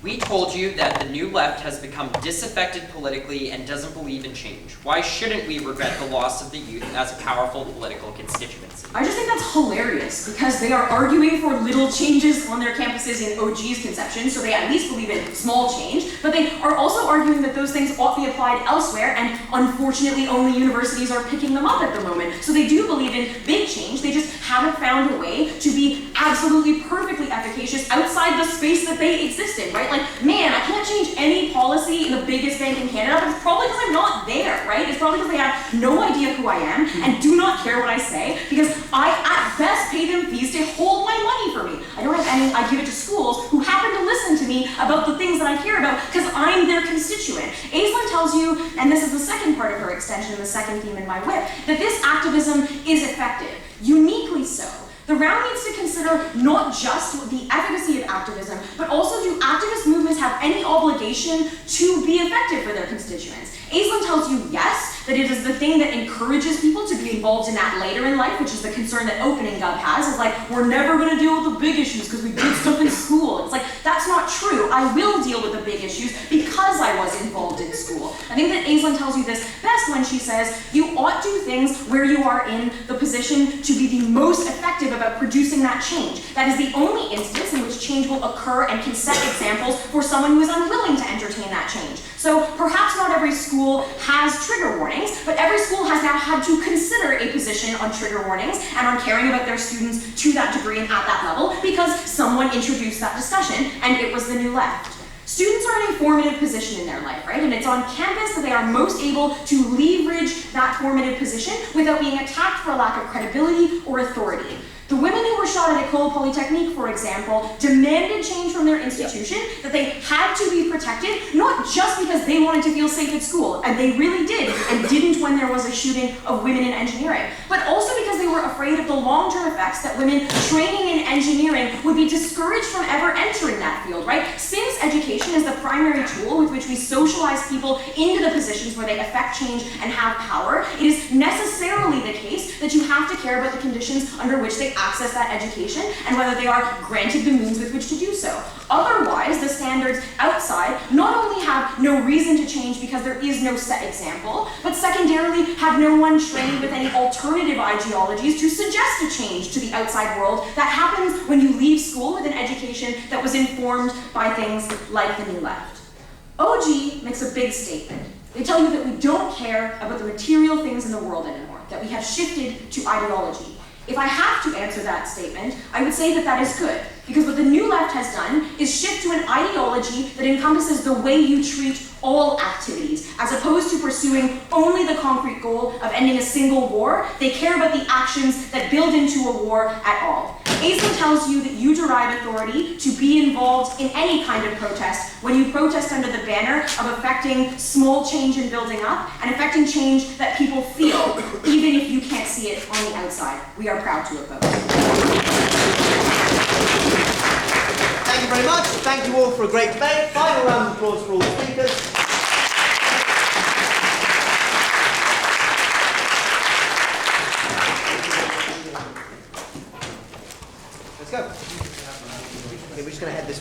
We told you that the New Left has become disaffected politically and doesn't believe in change. Why shouldn't we regret the loss of the youth as a powerful political constituency? I just think that's hilarious because they are arguing for little changes on their campuses in OG's conception, so they at least believe in small change, but they are also arguing that those things ought to be applied elsewhere, and unfortunately only universities are picking them up at the moment. So they do believe in big change, they just haven't found a way to be absolutely perfectly efficacious outside the space that they exist in, right? Like, man, I can't change any policy in the biggest bank in Canada, but it's probably because I'm not there, right? It's probably because they have no idea who I am and do not care what I say, because I, at best, pay them fees to hold my money for me. I don't have any, I give it to schools who happen to listen to me about the things that I care about because I'm their constituent. Aislinn tells you, and this is the second part of her extension, the second theme in my whip, that this activism is effective, uniquely so. The round needs to consider not just the efficacy of activism, but also do activist movements have any obligation to be effective for their constituents? Aislinn tells you yes, that it is the thing that encourages people to be involved in that later in life, which is the concern that Opening Gov has, is like, we're never gonna deal with the big issues because we did stuff in school. It's like, that's not true. I will deal with the big issues because I was involved in school. I think that Aislinn tells you this best when she says, you ought to do things where you are in the position to be the most effective about producing that change. That is the only instance in which change will occur and can set examples for someone who is unwilling to entertain that change. So perhaps not every school has trigger warnings, but every school has now had to consider a position on trigger warnings and on caring about their students to that degree and at that level because someone introduced that discussion and it was the New Left. Students are in a formative position in their life, right? And it's on campus that they are most able to leverage that formative position without being attacked for a lack of credibility or authority. The women who were shot at École Polytechnique, for example, demanded change from their institution, that they had to be protected, not just because they wanted to feel safe at school, and they really did, and didn't when there was a shooting of women in engineering, but also because they were afraid of the long-term effects that women training in engineering would be discouraged from ever entering that field, right? Since education is the primary tool with which we socialize people into the positions where they affect change and have power, it is necessarily the case that you have to care about the conditions under which they access that education and whether they are granted the means with which to do so. Otherwise, the standards outside not only have no reason to change because there is no set example, but secondarily have no one trained with any alternative ideologies to suggest a change to the outside world that happens when you leave school with an education that was informed by things like the New Left. OG makes a big statement. They tell you that we don't care about the material things in the world anymore, that we have shifted to ideology. If I have to answer that statement, I would say that that is good, because what the New Left has done is shift to an ideology that encompasses the way you treat all activities, as opposed to pursuing only the concrete goal of ending a single war. They care about the actions that build into a war at all. Aislinn tells you that you derive authority to be involved in any kind of protest when you protest under the banner of affecting small change and building up, and affecting change that people feel, even if you can't see it on the outside. We are proud to oppose. Thank you very much. Thank you all for a great debate. Final round of applause for all the speakers. Let's go. Okay, we're just going to head this